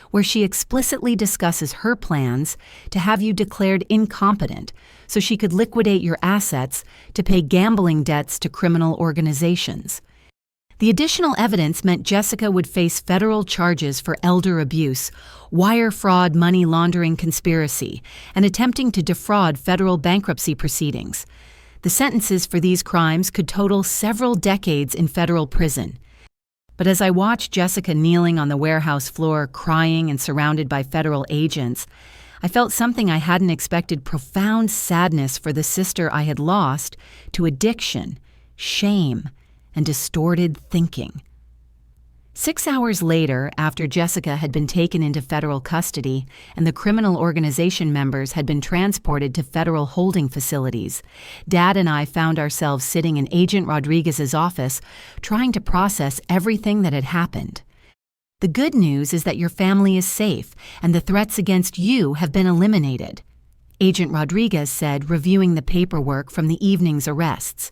where she explicitly discusses her plans to have you declared incompetent so she could liquidate your assets to pay gambling debts to criminal organizations. The additional evidence meant Jessica would face federal charges for elder abuse, wire fraud, money laundering conspiracy, and attempting to defraud federal bankruptcy proceedings. The sentences for these crimes could total several decades in federal prison. But as I watched Jessica kneeling on the warehouse floor, crying and surrounded by federal agents, I felt something I hadn't expected: profound sadness for the sister I had lost to addiction, shame, and distorted thinking. 6 hours later, after Jessica had been taken into federal custody and the criminal organization members had been transported to federal holding facilities, Dad and I found ourselves sitting in Agent Rodriguez's office trying to process everything that had happened. "The good news is that your family is safe and the threats against you have been eliminated," Agent Rodriguez said, reviewing the paperwork from the evening's arrests.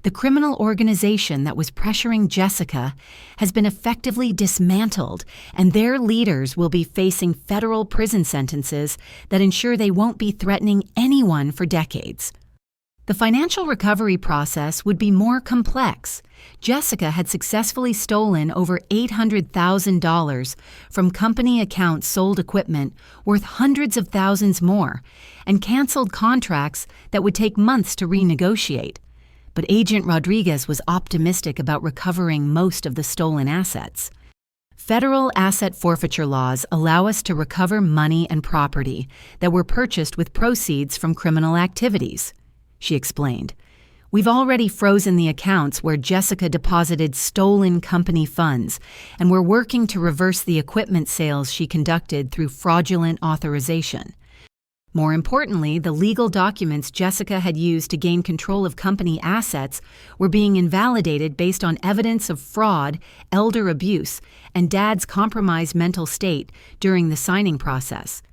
"The criminal organization that was pressuring Jessica has been effectively dismantled, and their leaders will be facing federal prison sentences that ensure they won't be threatening anyone for decades." The financial recovery process would be more complex. Jessica had successfully stolen over $800,000 from company accounts, sold equipment worth hundreds of thousands more, and canceled contracts that would take months to renegotiate. But Agent Rodriguez was optimistic about recovering most of the stolen assets. "Federal asset forfeiture laws allow us to recover money and property that were purchased with proceeds from criminal activities," she explained. "We've already frozen the accounts where Jessica deposited stolen company funds, and we're working to reverse the equipment sales she conducted through fraudulent authorization. More importantly, the legal documents Jessica had used to gain control of company assets were being invalidated based on evidence of fraud, elder abuse, and Dad's compromised mental state during the signing process.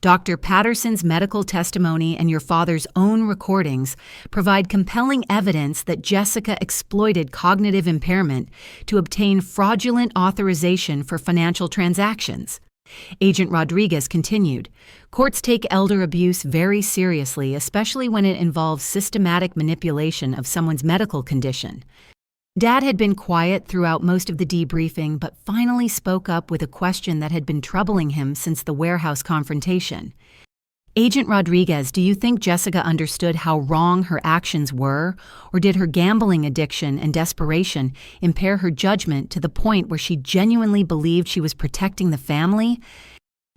Dr. Patterson's medical testimony and your father's own recordings provide compelling evidence that Jessica exploited cognitive impairment to obtain fraudulent authorization for financial transactions. Agent Rodriguez continued, "Courts take elder abuse very seriously, especially when it involves systematic manipulation of someone's medical condition." Dad had been quiet throughout most of the debriefing, but finally spoke up with a question that had been troubling him since the warehouse confrontation. "Agent Rodriguez, do you think Jessica understood how wrong her actions were, or did her gambling addiction and desperation impair her judgment to the point where she genuinely believed she was protecting the family?"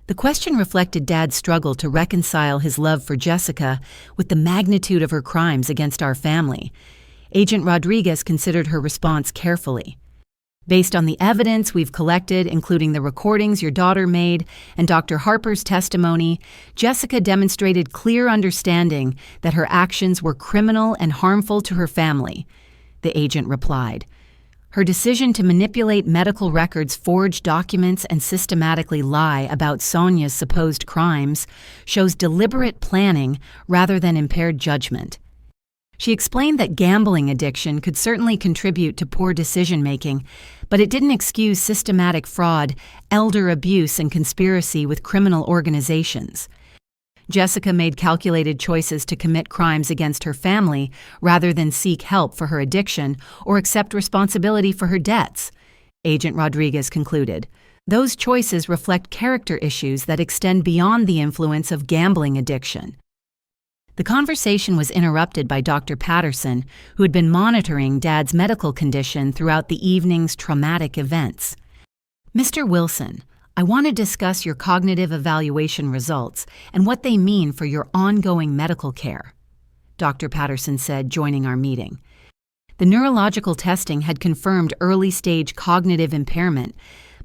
The question reflected Dad's struggle to reconcile his love for Jessica with the magnitude of her crimes against our family. Agent Rodriguez considered her response carefully. "Based on the evidence we've collected, including the recordings your daughter made and Dr. Harper's testimony, Jessica demonstrated clear understanding that her actions were criminal and harmful to her family," the agent replied. "Her decision to manipulate medical records, forge documents, and systematically lie about Sonia's supposed crimes shows deliberate planning rather than impaired judgment." She explained that gambling addiction could certainly contribute to poor decision-making, but it didn't excuse systematic fraud, elder abuse, and conspiracy with criminal organizations. Jessica made calculated choices to commit crimes against her family rather than seek help for her addiction or accept responsibility for her debts, Agent Rodriguez concluded. Those choices reflect character issues that extend beyond the influence of gambling addiction. The conversation was interrupted by Dr. Patterson, who had been monitoring Dad's medical condition throughout the evening's traumatic events. "Mr. Wilson, I want to discuss your cognitive evaluation results and what they mean for your ongoing medical care," Dr. Patterson said, joining our meeting. The neurological testing had confirmed early-stage cognitive impairment,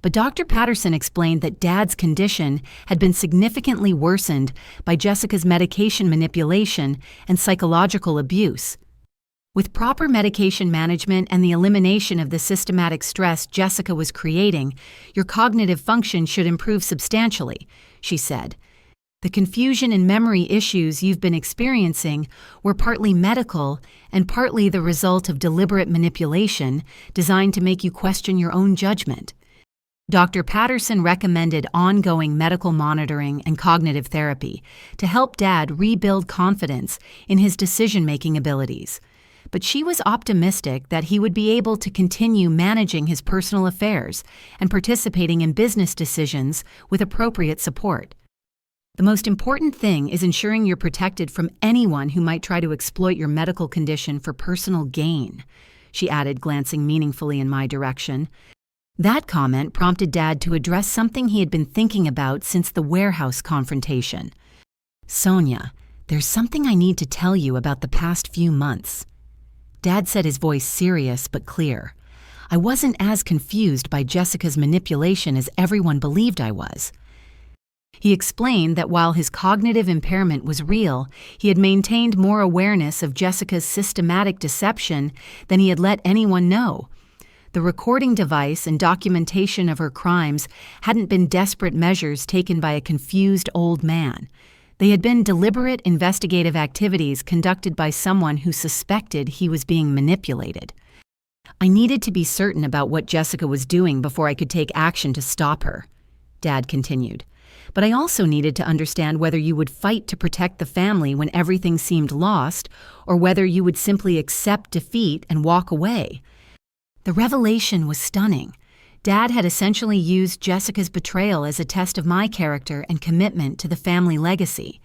but Dr. Patterson explained that Dad's condition had been significantly worsened by Jessica's medication manipulation and psychological abuse. "With proper medication management and the elimination of the systematic stress Jessica was creating, your cognitive function should improve substantially," she said. "The confusion and memory issues you've been experiencing were partly medical and partly the result of deliberate manipulation designed to make you question your own judgment." Dr. Patterson recommended ongoing medical monitoring and cognitive therapy to help Dad rebuild confidence in his decision-making abilities. But she was optimistic that he would be able to continue managing his personal affairs and participating in business decisions with appropriate support. "The most important thing is ensuring you're protected from anyone who might try to exploit your medical condition for personal gain," she added, glancing meaningfully in my direction. That comment prompted Dad to address something he had been thinking about since the warehouse confrontation. "Sonia, there's something I need to tell you about the past few months." Dad said, his voice serious but clear. "I wasn't as confused by Jessica's manipulation as everyone believed I was." He explained that while his cognitive impairment was real, he had maintained more awareness of Jessica's systematic deception than he had let anyone know. The recording device and documentation of her crimes hadn't been desperate measures taken by a confused old man. They had been deliberate investigative activities conducted by someone who suspected he was being manipulated. "I needed to be certain about what Jessica was doing before I could take action to stop her," Dad continued. "But I also needed to understand whether you would fight to protect the family when everything seemed lost, or whether you would simply accept defeat and walk away." The revelation was stunning. Dad had essentially used Jessica's betrayal as a test of my character and commitment to the family legacy.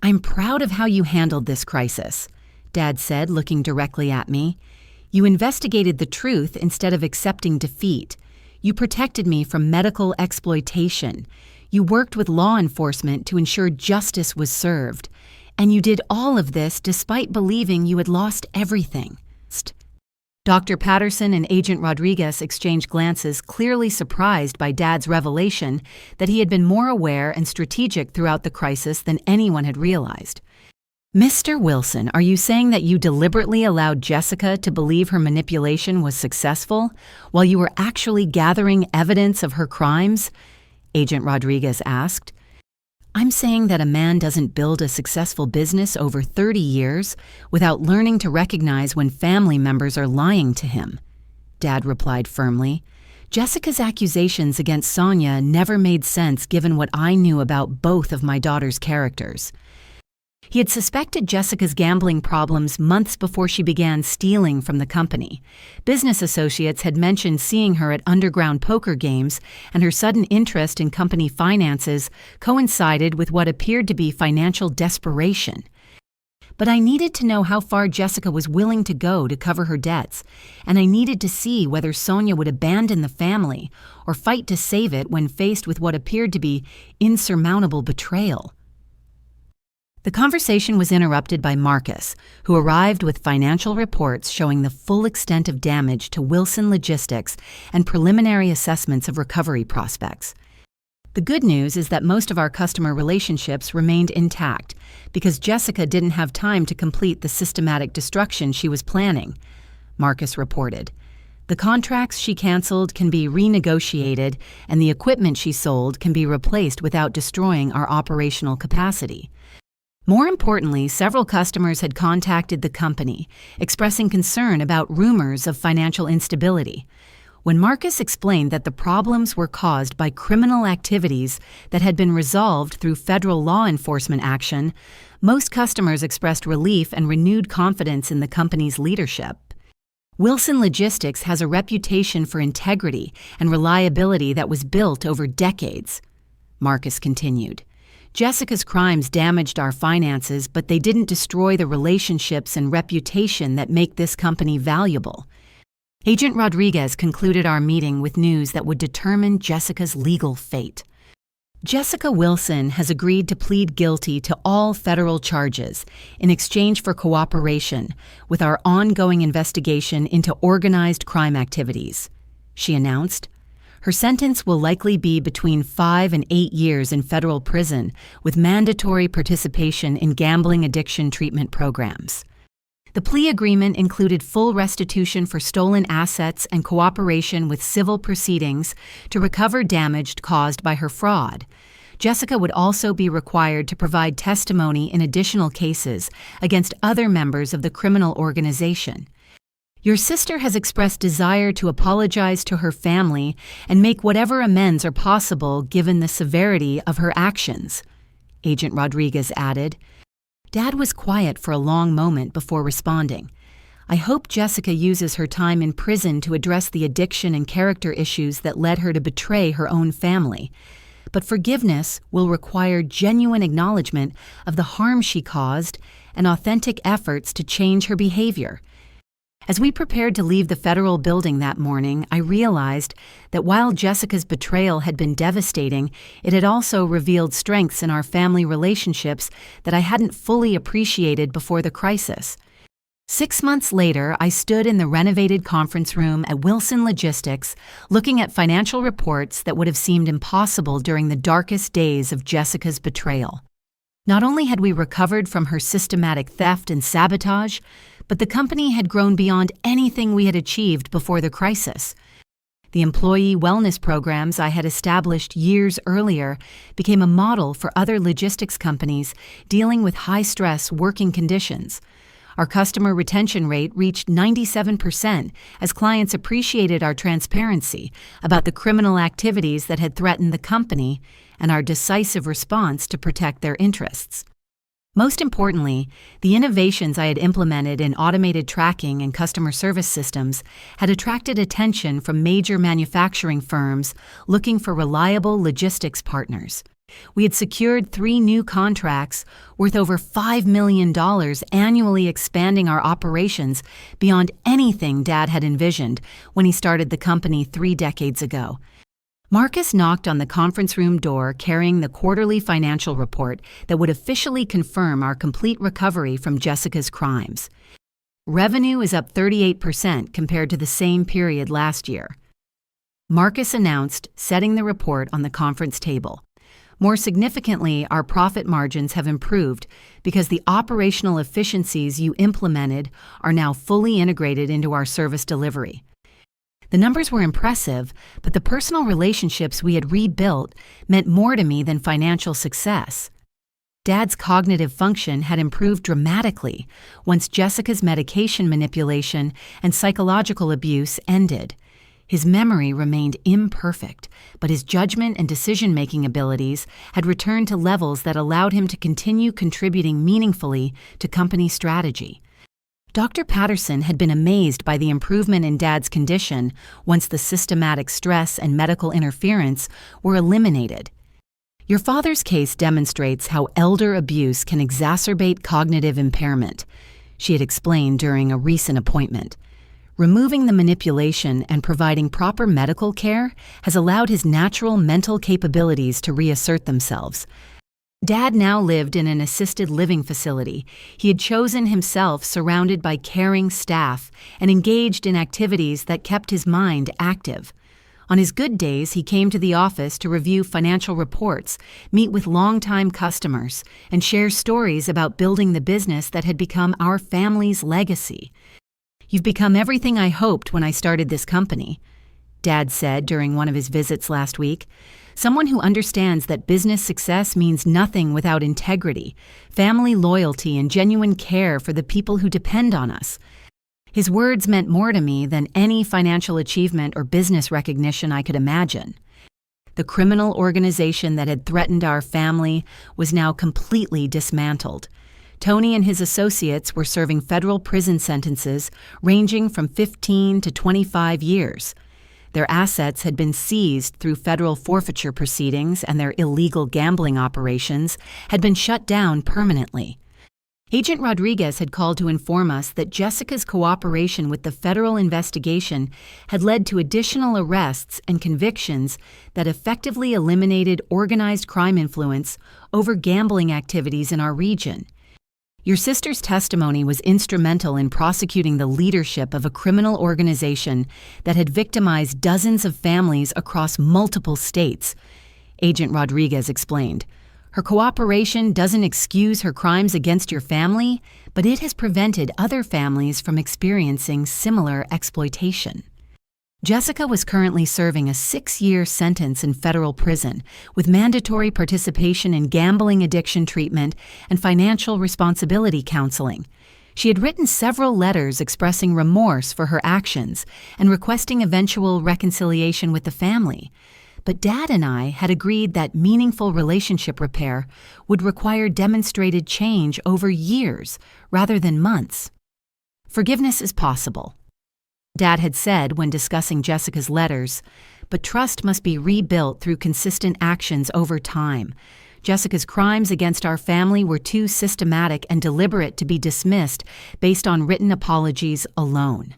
"I'm proud of how you handled this crisis," Dad said, looking directly at me. "You investigated the truth instead of accepting defeat. You protected me from medical exploitation. You worked with law enforcement to ensure justice was served. And you did all of this despite believing you had lost everything." Dr. Patterson and Agent Rodriguez exchanged glances, clearly surprised by Dad's revelation that he had been more aware and strategic throughout the crisis than anyone had realized. Mr. Wilson, are you saying that you deliberately allowed Jessica to believe her manipulation was successful while you were actually gathering evidence of her crimes? Agent Rodriguez asked. I'm saying that a man doesn't build a successful business over 30 years without learning to recognize when family members are lying to him, Dad replied firmly. Jessica's accusations against Sonia never made sense given what I knew about both of my daughter's characters. He had suspected Jessica's gambling problems months before she began stealing from the company. Business associates had mentioned seeing her at underground poker games, and her sudden interest in company finances coincided with what appeared to be financial desperation. But I needed to know how far Jessica was willing to go to cover her debts, and I needed to see whether Sonia would abandon the family or fight to save it when faced with what appeared to be insurmountable betrayal. The conversation was interrupted by Marcus, who arrived with financial reports showing the full extent of damage to Wilson Logistics and preliminary assessments of recovery prospects. The good news is that most of our customer relationships remained intact because Jessica didn't have time to complete the systematic destruction she was planning, Marcus reported. The contracts she canceled can be renegotiated, and the equipment she sold can be replaced without destroying our operational capacity. More importantly, several customers had contacted the company, expressing concern about rumors of financial instability. When Marcus explained that the problems were caused by criminal activities that had been resolved through federal law enforcement action, most customers expressed relief and renewed confidence in the company's leadership. Wilson Logistics has a reputation for integrity and reliability that was built over decades, Marcus continued. Jessica's crimes damaged our finances, but they didn't destroy the relationships and reputation that make this company valuable. Agent Rodriguez concluded our meeting with news that would determine Jessica's legal fate. Jessica Wilson has agreed to plead guilty to all federal charges in exchange for cooperation with our ongoing investigation into organized crime activities, she announced. Her sentence will likely be between 5 and 8 years in federal prison, with mandatory participation in gambling addiction treatment programs. The plea agreement included full restitution for stolen assets and cooperation with civil proceedings to recover damage caused by her fraud. Jessica would also be required to provide testimony in additional cases against other members of the criminal organization. Your sister has expressed desire to apologize to her family and make whatever amends are possible given the severity of her actions, Agent Rodriguez added. Dad was quiet for a long moment before responding. I hope Jessica uses her time in prison to address the addiction and character issues that led her to betray her own family. But forgiveness will require genuine acknowledgement of the harm she caused and authentic efforts to change her behavior. As we prepared to leave the federal building that morning, I realized that while Jessica's betrayal had been devastating, it had also revealed strengths in our family relationships that I hadn't fully appreciated before the crisis. 6 months later, I stood in the renovated conference room at Wilson Logistics, looking at financial reports that would have seemed impossible during the darkest days of Jessica's betrayal. Not only had we recovered from her systematic theft and sabotage, but the company had grown beyond anything we had achieved before the crisis. The employee wellness programs I had established years earlier became a model for other logistics companies dealing with high-stress working conditions. Our customer retention rate reached 97% as clients appreciated our transparency about the criminal activities that had threatened the company and our decisive response to protect their interests. Most importantly, the innovations I had implemented in automated tracking and customer service systems had attracted attention from major manufacturing firms looking for reliable logistics partners. We had secured 3 new contracts worth over $5 million, annually expanding our operations beyond anything Dad had envisioned when he started the company 3 decades ago. Marcus knocked on the conference room door carrying the quarterly financial report that would officially confirm our complete recovery from Jessica's crimes. Revenue is up 38% compared to the same period last year. Marcus announced, setting the report on the conference table. More significantly, our profit margins have improved because the operational efficiencies you implemented are now fully integrated into our service delivery. The numbers were impressive, but the personal relationships we had rebuilt meant more to me than financial success. Dad's cognitive function had improved dramatically once Jessica's medication manipulation and psychological abuse ended. His memory remained imperfect, but his judgment and decision-making abilities had returned to levels that allowed him to continue contributing meaningfully to company strategy. Dr. Patterson had been amazed by the improvement in Dad's condition once the systematic stress and medical interference were eliminated. Your father's case demonstrates how elder abuse can exacerbate cognitive impairment, she had explained during a recent appointment. Removing the manipulation and providing proper medical care has allowed his natural mental capabilities to reassert themselves. Dad now lived in an assisted living facility. He had chosen himself surrounded by caring staff and engaged in activities that kept his mind active. On his good days, he came to the office to review financial reports, meet with longtime customers, and share stories about building the business that had become our family's legacy. "You've become everything I hoped when I started this company," Dad said during one of his visits last week. "Someone who understands that business success means nothing without integrity, family loyalty, and genuine care for the people who depend on us." His words meant more to me than any financial achievement or business recognition I could imagine. The criminal organization that had threatened our family was now completely dismantled. Tony and his associates were serving federal prison sentences ranging from 15 to 25 years. Their assets had been seized through federal forfeiture proceedings, and their illegal gambling operations had been shut down permanently. Agent Rodriguez had called to inform us that Jessica's cooperation with the federal investigation had led to additional arrests and convictions that effectively eliminated organized crime influence over gambling activities in our region. "Your sister's testimony was instrumental in prosecuting the leadership of a criminal organization that had victimized dozens of families across multiple states," Agent Rodriguez explained. "Her cooperation doesn't excuse her crimes against your family, but it has prevented other families from experiencing similar exploitation." Jessica was currently serving a 6-year sentence in federal prison with mandatory participation in gambling addiction treatment and financial responsibility counseling. She had written several letters expressing remorse for her actions and requesting eventual reconciliation with the family. But Dad and I had agreed that meaningful relationship repair would require demonstrated change over years rather than months. "Forgiveness is possible," Dad had said when discussing Jessica's letters, "but trust must be rebuilt through consistent actions over time. Jessica's crimes against our family were too systematic and deliberate to be dismissed based on written apologies alone."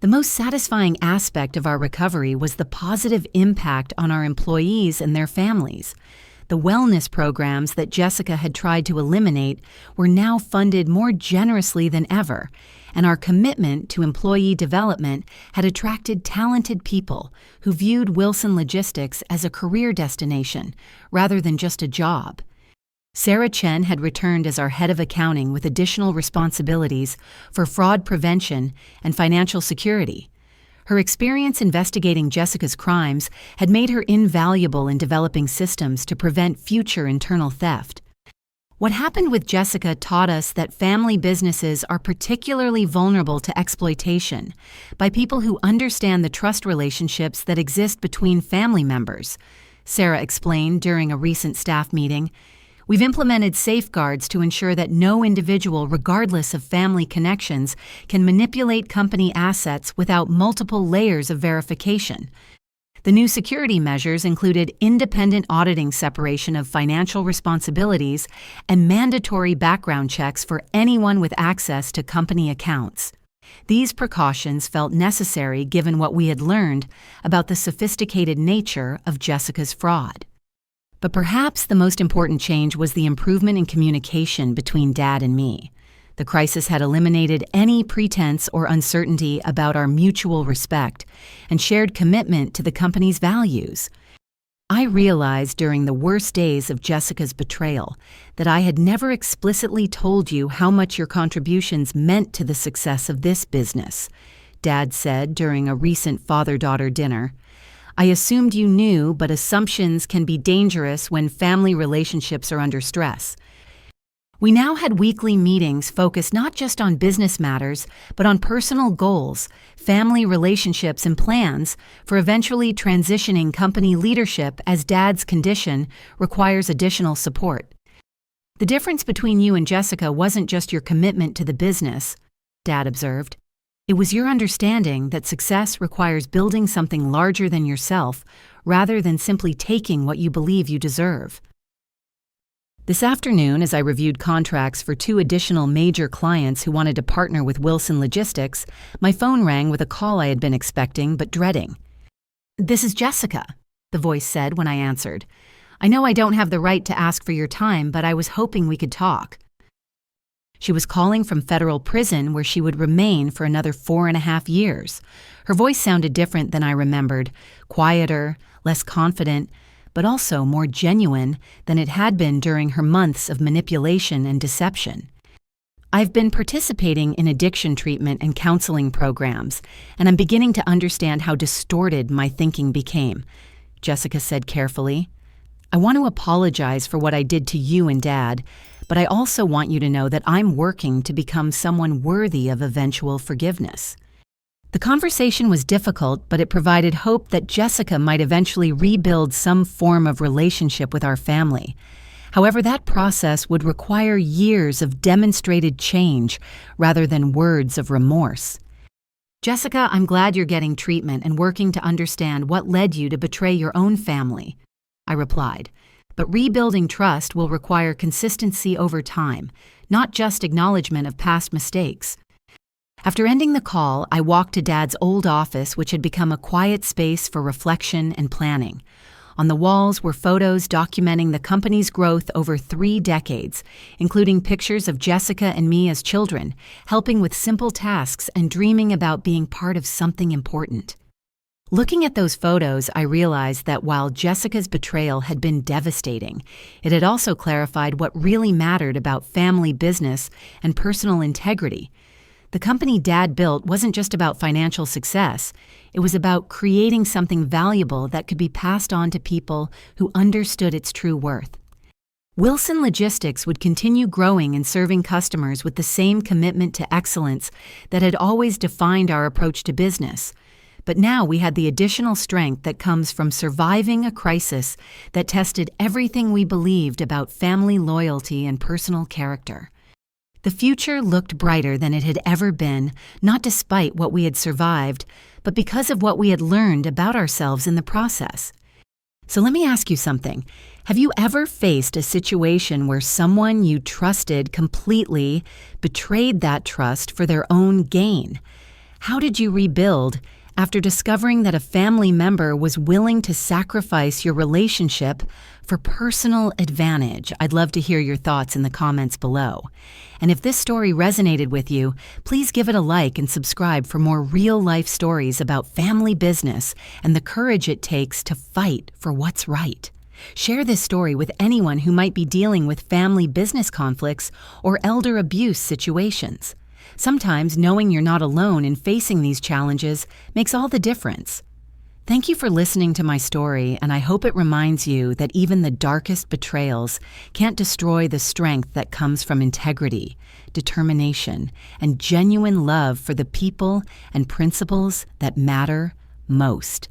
The most satisfying aspect of our recovery was the positive impact on our employees and their families. The wellness programs that Jessica had tried to eliminate were now funded more generously than ever, and our commitment to employee development had attracted talented people who viewed Wilson Logistics as a career destination rather than just a job. Sarah Chen had returned as our head of accounting with additional responsibilities for fraud prevention and financial security. Her experience investigating Jessica's crimes had made her invaluable in developing systems to prevent future internal theft. What happened with Jessica taught us that family businesses are particularly vulnerable to exploitation by people who understand the trust relationships that exist between family members, Sarah explained during a recent staff meeting. "We've implemented safeguards to ensure that no individual, regardless of family connections, can manipulate company assets without multiple layers of verification." The new security measures included independent auditing separation of financial responsibilities and mandatory background checks for anyone with access to company accounts. These precautions felt necessary given what we had learned about the sophisticated nature of Jessica's fraud. But perhaps the most important change was the improvement in communication between Dad and me. The crisis had eliminated any pretense or uncertainty about our mutual respect and shared commitment to the company's values. I realized during the worst days of Jessica's betrayal that I had never explicitly told you how much your contributions meant to the success of this business, Dad said during a recent father-daughter dinner. I assumed you knew, but assumptions can be dangerous when family relationships are under stress. We now had weekly meetings focused not just on business matters, but on personal goals, family relationships, and plans for eventually transitioning company leadership as Dad's condition requires additional support. The difference between you and Jessica wasn't just your commitment to the business, Dad observed. It was your understanding that success requires building something larger than yourself rather than simply taking what you believe you deserve. This afternoon, as I reviewed contracts for 2 additional major clients who wanted to partner with Wilson Logistics, my phone rang with a call I had been expecting but dreading. "This is Jessica," the voice said when I answered. "I know I don't have the right to ask for your time, but I was hoping we could talk." She was calling from federal prison where she would remain for another 4.5 years. Her voice sounded different than I remembered, quieter, less confident, but also more genuine than it had been during her months of manipulation and deception. "I've been participating in addiction treatment and counseling programs, and I'm beginning to understand how distorted my thinking became," Jessica said carefully. "I want to apologize for what I did to you and Dad, but I also want you to know that I'm working to become someone worthy of eventual forgiveness." The conversation was difficult, but it provided hope that Jessica might eventually rebuild some form of relationship with our family. However, that process would require years of demonstrated change rather than words of remorse. "Jessica, I'm glad you're getting treatment and working to understand what led you to betray your own family," I replied. "But rebuilding trust will require consistency over time, not just acknowledgement of past mistakes." After ending the call, I walked to Dad's old office, which had become a quiet space for reflection and planning. On the walls were photos documenting the company's growth over 3 decades, including pictures of Jessica and me as children, helping with simple tasks and dreaming about being part of something important. Looking at those photos, I realized that while Jessica's betrayal had been devastating, it had also clarified what really mattered about family business and personal integrity. The company Dad built wasn't just about financial success. It was about creating something valuable that could be passed on to people who understood its true worth. Wilson Logistics would continue growing and serving customers with the same commitment to excellence that had always defined our approach to business. But now we had the additional strength that comes from surviving a crisis that tested everything we believed about family loyalty and personal character. The future looked brighter than it had ever been, not despite what we had survived, but because of what we had learned about ourselves in the process. So let me ask you something. Have you ever faced a situation where someone you trusted completely betrayed that trust for their own gain? How did you rebuild after discovering that a family member was willing to sacrifice your relationship for personal advantage? I'd love to hear your thoughts in the comments below. And if this story resonated with you, please give it a like and subscribe for more real-life stories about family business and the courage it takes to fight for what's right. Share this story with anyone who might be dealing with family business conflicts or elder abuse situations. Sometimes knowing you're not alone in facing these challenges makes all the difference. Thank you for listening to my story, and I hope it reminds you that even the darkest betrayals can't destroy the strength that comes from integrity, determination, and genuine love for the people and principles that matter most.